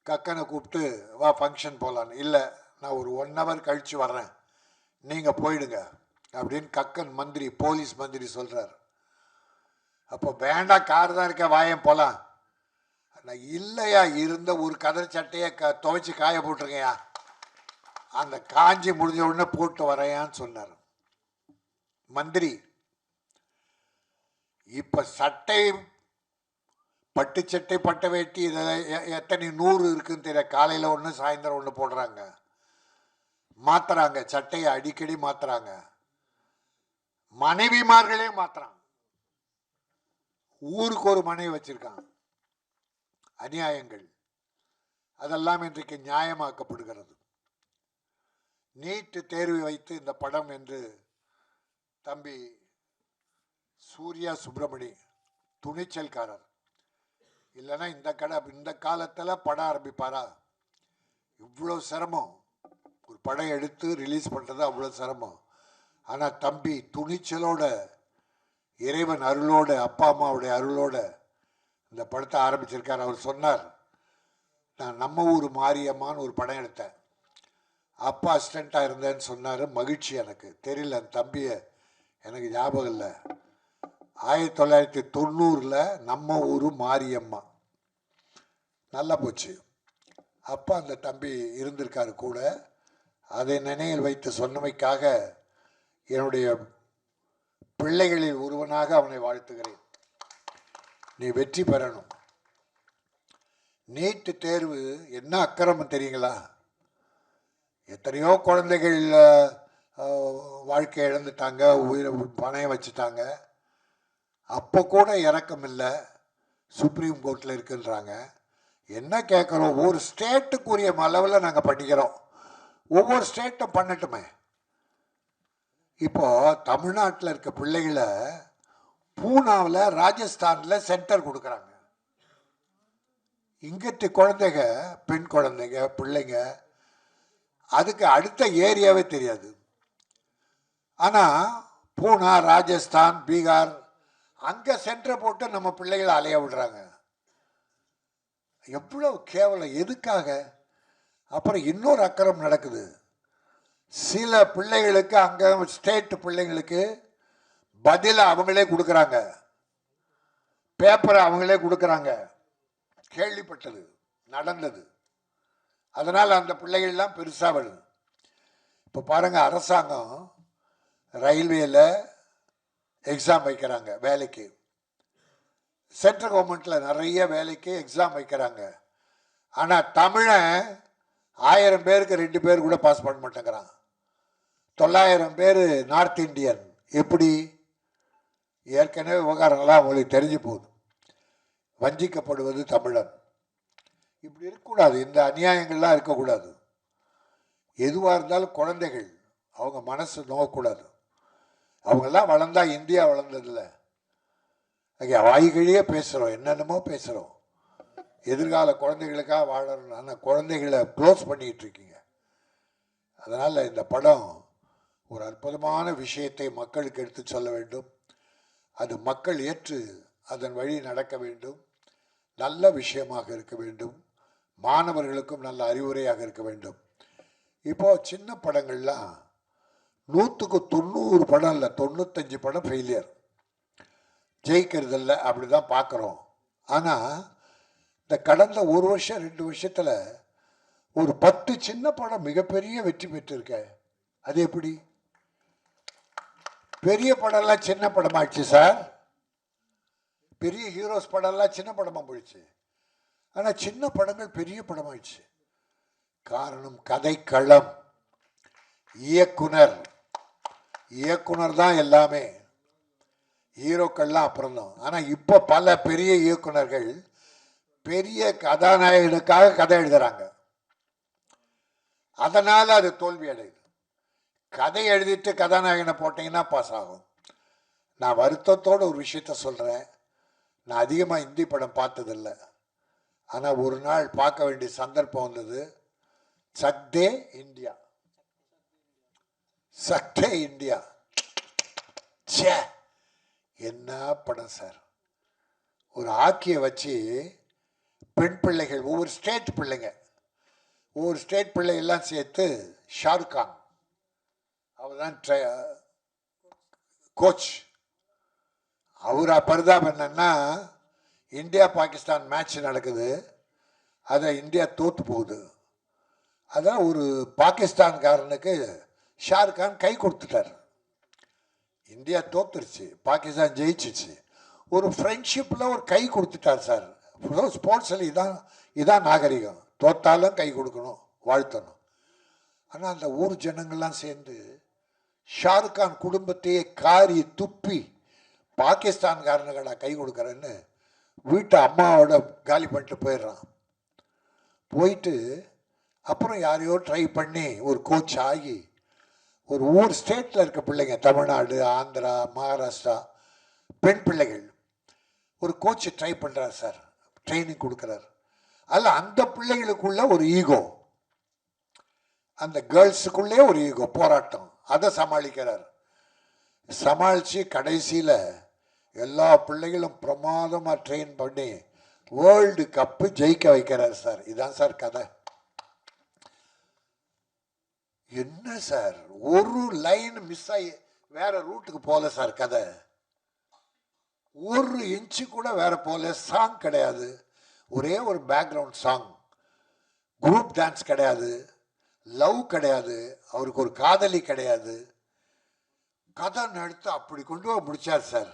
கக்கனை கூப்பிட்டு வா ஃபங்க்ஷன் போகலான்னு. இல்லை, நான் ஒரு 1 hour கழித்து வர்றேன், நீங்கள் போயிடுங்க அப்படின்னு கக்கன் மந்திரி, போலீஸ் மந்திரி சொல்கிறார். அப்போ வேண்டாம், கார் தான் இருக்க, வாயம் போகலாம். நான் இல்லையா, இருந்த ஒரு கதர் சட்டையை துவைச்சி காய போட்டிருக்கையா, அந்த காஞ்சி முடிஞ்ச உடனே போட்டு வரையான்னு சொன்னார் மந்திரி. இப்போ சட்டை, பட்டு சட்டை, பட்டை வேட்டி, இதில் எத்தனை 100 இருக்குன்னு தெரியல. காலையில் ஒன்று, சாயந்தரம் ஒன்று போடுறாங்க, மாற்றுறாங்க, சட்டையை அடிக்கடி மாற்றுறாங்க, மனைவிமார்களே மாற்றுறாங்க. ஊருக்கு ஒரு மனைவி வச்சிருக்காங்க. அநியாயங்கள் அதெல்லாம் இன்றைக்கு நியாயமாக்கப்படுகிறது. நீட் தேர்வு வைத்து இந்த படம் என்று தம்பி சூர்யா சுப்பிரமணி துணிச்சல்காரர். இல்லைன்னா இந்த காலத்தில் படம் ஆரம்பிப்பாரா? இவ்வளோ சிரமம், ஒரு படம் எடுத்து ரிலீஸ் பண்ணுறது அவ்வளோ சிரமம். ஆனால் தம்பி துணிச்சலோட, இறைவன் அருளோட, அப்பா அம்மாவுடைய அருளோட இந்த படத்தை ஆரம்பிச்சிருக்கார். அவர் சொன்னார், நான் நம்ம ஊர் மாரியம்மான்னு ஒரு படம் எடுத்தேன், அப்பா அசிஸ்டண்ட்டாக இருந்தேன்னு சொன்னார். மகிழ்ச்சி எனக்கு தெரியல, அந்த தம்பியை எனக்கு ஞாபகம் இல்லை. 1990 நம்ம ஊர் மாரியம்மா, நல்லா போச்சு. அப்போ அந்த தம்பி இருந்திருக்காரு கூட. அதை நினைவில் வைத்து சொன்னமைக்காக என்னுடைய பிள்ளைகளில் ஒருவனாக அவனை வாழ்த்துகிறேன். நீ வெற்றி பெறணும். நீட்டு தேர்வு என்ன அக்கிரமம் தெரியுங்களா? எத்தனையோ குழந்தைகள் வாழ்க்கை இழந்துட்டாங்க, உயிரை பணையம் வச்சுட்டாங்க. அப்போ கூட இறக்கம் இல்லை, சுப்ரீம் கோர்ட்டில் இருக்குன்றாங்க. என்ன கேட்குறோம், ஒரு ஸ்டேட்டுக்குரிய அளவில் நாங்கள் பண்ணிக்கிறோம், ஒவ்வொரு ஸ்டேட்டும் பண்ணட்டுமே. இப்போது தமிழ்நாட்டில் இருக்க பிள்ளைகளை பூனாவில் ராஜஸ்தானில் சென்டர் கொடுக்குறாங்க. இங்கிட்டு குழந்தைங்க, பெண் குழந்தைங்க, பிள்ளைங்க, அதுக்கு அடுத்த ஏரியாவே தெரியாது. ஆனால் பூனா, ராஜஸ்தான், பீகார் அங்கே சென்டரை போட்டு நம்ம பிள்ளைகளை அலைய விடுறாங்க. எவ்வளவு கேவலம், எதுக்காக? அப்புறம் இன்னொரு அக்கறம் நடக்குது. சில பிள்ளைகளுக்கு அங்கே ஸ்டேட் பிள்ளைங்களுக்கு பதிலாக அவங்களே கொடுக்குறாங்க, பேப்பரை அவங்களே கொடுக்குறாங்க. கேள்விப்பட்டது, நடந்தது. அதனால் அந்த பிள்ளைகள்லாம் பெருசாக வருது. இப்போ பாருங்கள், அரசாங்கம் ரயில்வேயில் எக்ஸாம் வைக்கிறாங்க வேலைக்கு, சென்ட்ரல் கவர்மெண்ட்டில் நிறைய வேலைக்கு எக்ஸாம் வைக்கிறாங்க. ஆனால் தமிழன் 1000 பேருக்கு 2 பேர் கூட பாஸ் பண்ண மாட்டேங்கிறான். 900 பேர் நார்த் இந்தியன். எப்படி? ஏற்கனவே விவகாரங்களாம் அவங்களுக்கு தெரிஞ்சு போகுது. வஞ்சிக்கப்படுவது தமிழன். இப்படி இருக்கக்கூடாது, இந்த அநியாயங்கள்லாம் இருக்கக்கூடாது. எதுவாக இருந்தாலும் குழந்தைகள் அவங்க மனசு நோக்கக்கூடாது. அவங்கெல்லாம் வளர்ந்தா இந்தியா வளர்ந்ததில்ல. அங்கே வாய்கழியே பேசுகிறோம், என்னென்னமோ பேசுகிறோம். எதிர்கால குழந்தைகளுக்காக வாழணும். ஆனால் குழந்தைகளை க்ளோஸ் பண்ணிக்கிட்டு இருக்கீங்க. அதனால் இந்த படம் ஒரு அற்புதமான விஷயத்தை மக்களுக்கு எடுத்து சொல்ல வேண்டும். அது மக்கள் ஏற்று அதன் வழி நடக்க வேண்டும். நல்ல விஷயமாக இருக்க வேண்டும். மாணவர்களுக்கும் நல்ல அறிவுரையாக இருக்க வேண்டும். இப்போது சின்ன படங்கள்லாம் 100க்கு 90 படம் இல்லை, 95 படம் ஃபெயிலியர், ஜெயிக்கிறதில்ல. அப்படி தான் பார்க்குறோம். ஆனால் இந்த கடந்த 1 வருஷம் 2 வருஷத்தில் ஒரு 10 சின்ன படம் மிகப்பெரிய வெற்றி பெற்றிருக்க. அது எப்படி? பெரிய படம்லாம் சின்ன படமாகிடுச்சு சார். பெரிய ஹீரோஸ் படம்லாம் சின்ன படமாக போயிடுச்சு. ஆனால் சின்ன படங்கள் பெரிய படமாயிடுச்சு. காரணம் கதைக்களம், இயக்குனர் தான் எல்லாமே. ஹீரோக்கள்லாம் அப்புறம்தான். ஆனால் இப்போ பல பெரிய இயக்குனர்கள் பெரிய கதாநாயகனுக்காக கதை எழுதுகிறாங்க. அதனால் அது தோல்வி அடையுது. கதை எழுதிட்டு கதாநாயகனை போட்டிங்கன்னா பாஸ் ஆகும். நான் வருத்தத்தோடு ஒரு விஷயத்த சொல்கிறேன். நான் அதிகமாக ஹிந்தி படம் பார்த்ததில்லை. ஆனால் ஒரு நாள் பார்க்க வேண்டிய சந்தர்ப்பம் வந்தது. சக்தே இந்தியா, சக்தே இந்தியா. சே, என்ன படம் சார். ஒரு ஆக்கியை வச்சு பெண் பிள்ளைகள், ஒவ்வொரு ஸ்டேட் பிள்ளைகள்லாம் சேர்த்து ஷாருக் கான் அவர் தான் கோச். அவர் பரிதாபம் என்னன்னா, இந்தியா பாகிஸ்தான் மேட்ச் நடக்குது, அதை இந்தியா தோற்று போகுது. அதான் ஒரு பாகிஸ்தான்காரனுக்கு ஷாருக் கான் கை கொடுத்துட்டார். இந்தியா தோத்துருச்சு, பாகிஸ்தான் ஜெயிச்சிச்சு. ஒரு ஃப்ரெண்ட்ஷிப்பில் ஒரு கை கொடுத்துட்டார் சார். ஸ்போர்ட்ஸில் இதான் நாகரிகம். தோத்தாலும் கை கொடுக்கணும், வாழ்த்தணும். ஆனால் அந்த ஊர் ஜனங்கள்லாம் சேர்ந்து ஷாருக் கான் குடும்பத்தையே காரி துப்பி பாகிஸ்தான்காரனுக்கடா கை கொடுக்குறேன்னு வீட்டை அம்மாவோட காலி பண்ணிட்டு போயிடுறான். போயிட்டு அப்புறம் யாரையோ ட்ரை பண்ணி ஒரு கோச் ஆகி ஒரு ஊர் ஸ்டேட்டில் இருக்க பிள்ளைங்க, தமிழ்நாடு, ஆந்திரா, மகாராஷ்டிரா, பெண் பிள்ளைகள் ஒரு கோச்சு ட்ரை பண்ணுறார் சார், ட்ரைனிங் கொடுக்குறார். அதில் அந்த பிள்ளைகளுக்குள்ள ஒரு ஈகோ, அந்த கேர்ள்ஸுக்குள்ளே ஒரு ஈகோ, போராட்டம், அதை சமாளிக்கிறார். சமாளித்து கடைசியில் எல்லா பிள்ளைகளும் பிரமாதமாக ட்ரெயின் பண்ணி வேர்ல்டு கப்பு ஜெயிக்க வைக்கிறார் சார். இதுதான் சார் கதை. என்ன சார், ஒரு லைன் மிஸ் ஆகி வேற ரூட்டுக்கு போகல சார். கதை ஒரு இன்ச்சு கூட வேற போகல. சாங் கிடையாது, ஒரே ஒரு பேக்ரவுண்ட் சாங். குரூப் டான்ஸ் கிடையாது, லவ் கிடையாது, அவருக்கு ஒரு காதலி கிடையாது. கதை நடத்து அப்படி கொண்டு போய் முடிச்சார் சார்.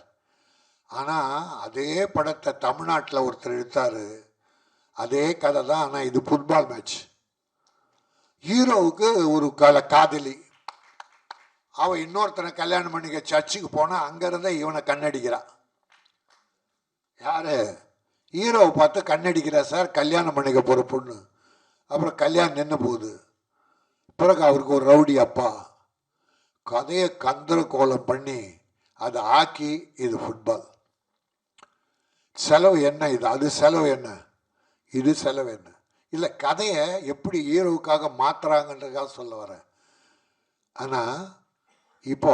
ஆனால் அதே படத்தை தமிழ்நாட்டில் ஒருத்தர் எடுத்தார், அதே கதை தான். ஆனால் இது ஃபுட்பால் மேட்ச். ஹீரோவுக்கு ஒரு காதலி, அவன் இன்னொருத்தனை கல்யாணம் பண்ணிக்க சர்ச்சுக்கு போனால் அங்கேருந்தே இவனை கண்ணடிக்கிறான். யாரு? ஹீரோவை பார்த்து கண்ணடிக்கிறார் சார், கல்யாணம் பண்ணிக்க போகிற பொண்ணு. அப்புறம் கல்யாணம் நின்று போகுது. பிறகு அவருக்கு ஒரு ரவுடி அப்பா. கதையை கந்தர கோலம் பண்ணி அதை ஆக்கி, இது ஃபுட்பால். செலவு என்ன இது, அது செலவு என்ன, இது செலவு என்ன. இல்லை, கதையை எப்படி ஹீரோவுக்காக மாற்றுறாங்கன்றதுக்காக சொல்ல வரேன். ஆனால் இப்போ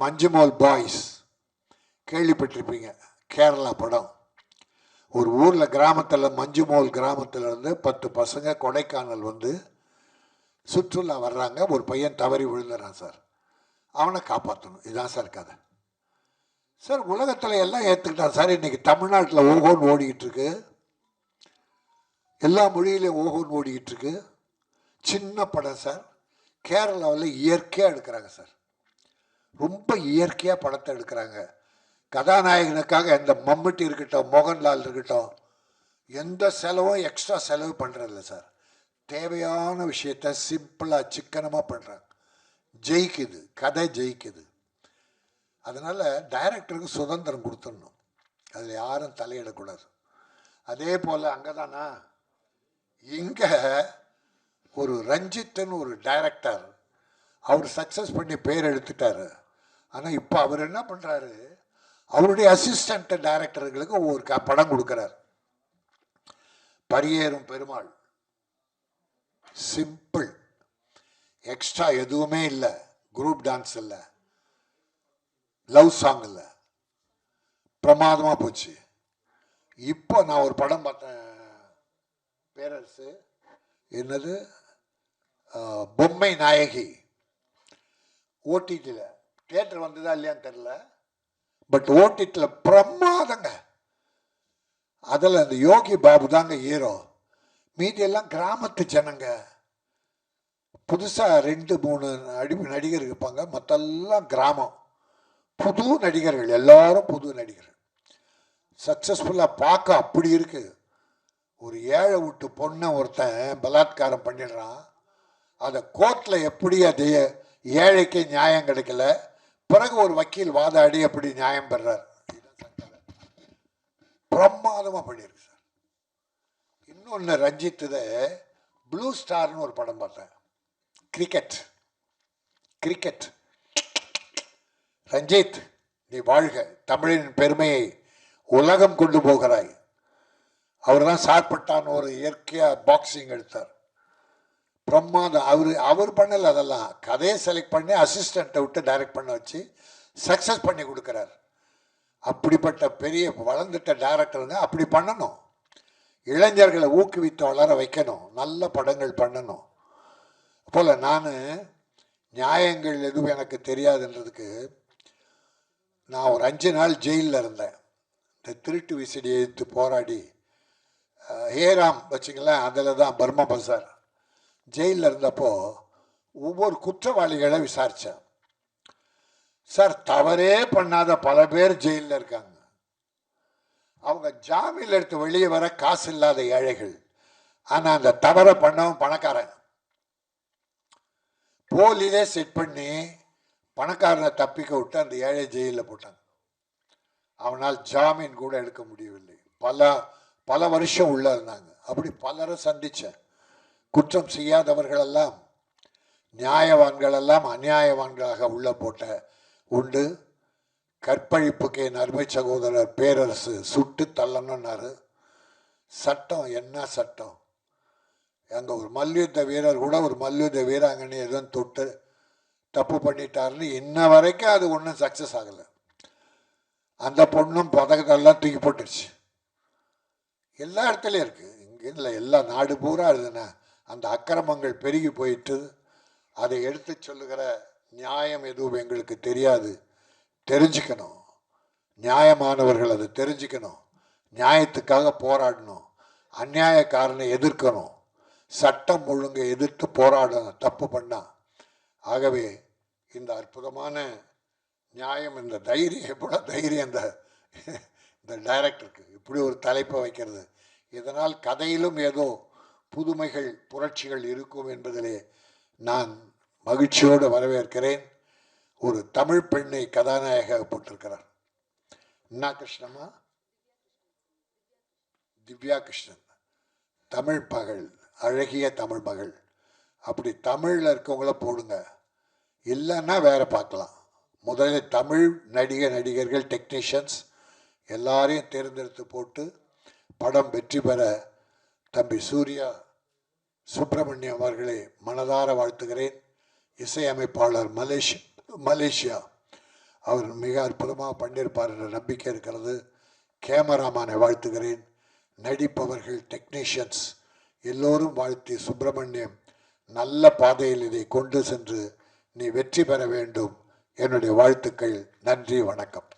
மஞ்சுமோல் பாய்ஸ் கேள்விப்பட்டிருப்பீங்க, கேரளா படம். ஒரு ஊரில் கிராமத்தில், மஞ்சுமோல் கிராமத்தில் இருந்து 10 பசங்க கொடைக்கானல் வந்து சுற்றுலா வர்றாங்க. ஒரு பையன் தவறி விழுந்துறான் சார், அவனை காப்பாற்றணும். இதுதான் சார் கதை. சார் உலகத்தில் எல்லாம் ஏற்றுக்கிட்டான் சார். இன்றைக்கி தமிழ்நாட்டில் ஓஹோன்னு ஓடிக்கிட்டு இருக்கு, எல்லா மொழியிலையும் ஓஹோன்னு ஓடிக்கிட்டு இருக்கு. சின்ன படம் சார். கேரளாவில் இயற்கையாக எடுக்கிறாங்க சார், ரொம்ப இயற்கையாக படத்தை எடுக்கிறாங்க. கதாநாயகனுக்காக எந்த மம்முட்டி இருக்கட்டும், மோகன்லால் இருக்கட்டும், எந்த செலவும் எக்ஸ்ட்ரா செலவு பண்ணுறதில்ல சார். தேவையான விஷயத்த சிம்பிளாக சிக்கனமாக பண்ணுறாங்க. ஜெயிக்குது, கதை ஜெயிக்குது. அதனால் டைரக்டருக்கு சுதந்திரம் கொடுத்துடணும், அதில் யாரும் தலையிடக்கூடாது. அதே போல் அங்கே தானா, இங்கே ஒரு ரஞ்சித்துன்னு ஒரு டைரக்டர், அவர் சக்ஸஸ் பண்ணி பேர் எடுத்துட்டார். ஆனால் இப்போ அவர் என்ன பண்ணுறாரு, அவருடைய அசிஸ்டண்ட் டைரக்டர்களுக்கு ஒவ்வொரு படம் கொடுக்குறார். பரியேறும் பெருமாள் சிம்பிள், எக்ஸ்ட்ரா எதுவுமே இல்லை, குரூப் டான்ஸ் இல்லை, லவ் சாங் இல்லை, பிரமாதமாக போச்சு. இப்போ நான் ஒரு படம் பார்த்தேன், பேரரசு, என்னது, பொம்மை நாயகி, ஓடிடியில். தியேட்டர் வந்ததா இல்லையான்னு தெரில, பட் ஓடிடியில் பிரமாதங்க. அதில் அந்த யோகி பாபு தாங்க ஹீரோ, மீதியெல்லாம் கிராமத்து ஜனங்க. புதுசாக 2-3 நடிகர் இருப்பாங்க, மற்றெல்லாம் கிராமம். புது நடிகர்கள், எல்லாரும் புது நடிகர்கள். சக்ஸஸ்ஃபுல்லாக பார்க்க அப்படி இருக்கு. ஒரு ஏழை விட்டு பொண்ணை ஒருத்தன் பலாத்காரம் பண்ணிடுறான். அதை கோர்ட்டில் எப்படி அது ஏழைக்கு நியாயம் கிடைக்கல, பிறகு ஒரு வக்கீல் வாதாடி அப்படி நியாயம் பெறார். பிரமாதமாக பண்ணியிருக்கு சார். இன்னொன்று ரஞ்சித், ப்ளூ ஸ்டார்னு ஒரு படம் பார்த்தேன், கிரிக்கெட். ரஞ்சித், நீ வாழ்க, தமிழின் பெருமையை உலகம் கொண்டு போகிறாய். அவர் தான் சார்பட்டான்னு ஒரு இயற்கையாக பாக்ஸிங் எடுத்தார், பிரமாதம். அவர் பண்ணல, அதெல்லாம் கதையை செலக்ட் பண்ணி அசிஸ்டண்ட்டை விட்டு டைரக்ட் பண்ண வச்சு சக்ஸஸ் பண்ணி கொடுக்குறார். அப்படிப்பட்ட பெரிய வளர்ந்துட்ட டைரக்டருங்க அப்படி பண்ணணும். இளைஞர்களை ஊக்குவித்து வளர வைக்கணும், நல்ல படங்கள் பண்ணணும். போல் நான் நியாயங்கள் எதுவும் எனக்கு தெரியாதுன்றதுக்கு நான் ஒரு 5 நாள் ஜெயிலில் இருந்தேன். இந்த திருட்டு விசிடி எடுத்து போராடி ஹேராம் வச்சிங்களேன், அதில் தான் பர்மா பசார். ஜெயிலில் இருந்தப்போ ஒவ்வொரு குற்றவாளிகளை விசாரித்தேன் சார். தவறே பண்ணாத பல பேர் ஜெயிலில் இருக்காங்க. அவங்க ஜாமீன் எடுத்து வெளியே வர காசு இல்லாத ஏழைகள். ஆனால் அந்த தவறை பண்ணவன் பணக்காரன். போலீஸே செட் பண்ணி பணக்காரனை தப்பிக்க விட்டு அந்த ஏழை ஜெயிலில் போட்டாங்க. அவனால் ஜாமீன் கூட எடுக்க முடியவில்லை. பல வருஷம் உள்ளே இருந்தாங்க. அப்படி பலரை சந்தித்தேன். குற்றம் செய்யாதவர்களெல்லாம், நியாயவான்களெல்லாம் அநியாயவான்களாக உள்ள போட்ட உண்டு. கற்பழிப்புக்கு என் அருமை சகோதரர் பேரரசு சுட்டு தள்ளணுன்னாரு. சட்டம் என்ன சட்டம்? அங்கே ஒரு மல்யுத்த வீரர் கூட ஒரு மல்யுத்த வீராங்கனை எதுவும் தொட்டு தப்பு பண்ணிட்டாருன்னு இன்ன வரைக்கும் அது ஒன்றும் சக்ஸஸ் ஆகலை. அந்த பொண்ணும் பதக்கத்தெல்லாம் தூக்கி போட்டுருச்சு. எல்லா இடத்துலையும் இருக்குது, இங்கே இல்லை, எல்லா நாடு பூரா இருக்குதுன்னா அந்த அக்கிரமங்கள் பெருகி போயிட்டு அதை எடுத்து சொல்லுகிற நியாயம் எதுவும் எங்களுக்கு தெரியாது. தெரிஞ்சுக்கணும், நியாயமானவர்கள் அதை தெரிஞ்சுக்கணும், நியாயத்துக்காக போராடணும், அநியாயக்காரனை எதிர்க்கணும், சட்டம் ஒழுங்கை எதிர்த்து போராடணும் தப்பு பண்ணா. ஆகவே இந்த அற்புதமான நியாயம், இந்த தைரியம், எவ்வளோ தைரியம் இந்த டைரக்டருக்கு இப்படி ஒரு தலைப்பை வைக்கிறது. இதனால் கதையிலும் ஏதோ புதுமைகள் புரட்சிகள் இருக்கும் என்பதிலே நான் மகிழ்ச்சியோடு வரவேற்கிறேன். ஒரு தமிழ் பெண்ணை கதாநாயக போட்டிருக்கிறார். என்ன கிருஷ்ணமா? திவ்யா கிருஷ்ணன். தமிழ் மகள், அழகிய தமிழ் மகள். அப்படி தமிழில் இருக்கவங்கள போடுங்க, இல்லைன்னா வேற பார்க்கலாம். முதலில் தமிழ் நடிகர்கள், டெக்னீஷியன்ஸ் எல்லாரையும் தேர்ந்தெடுத்து போட்டு படம் வெற்றி பெற தம்பி சூர்யா சுப்பிரமணியம் அவர்களை மனதார வாழ்த்துகிறேன். இசையமைப்பாளர் மலேசியா அவர் மிக அற்புதமாக பண்ணியிருப்பார் என்ற நம்பிக்கை இருக்கிறது. கேமராமேனை வாழ்த்துகிறேன். நடிப்பவர்கள், டெக்னீஷியன்ஸ் எல்லோரும் வாழ்த்தி, சுப்பிரமணியம் நல்ல பாதையில் இதை கொண்டு சென்று நீ வெற்றி பெற வேண்டும். என்னுடைய வாழ்த்துக்கள். நன்றி, வணக்கம்.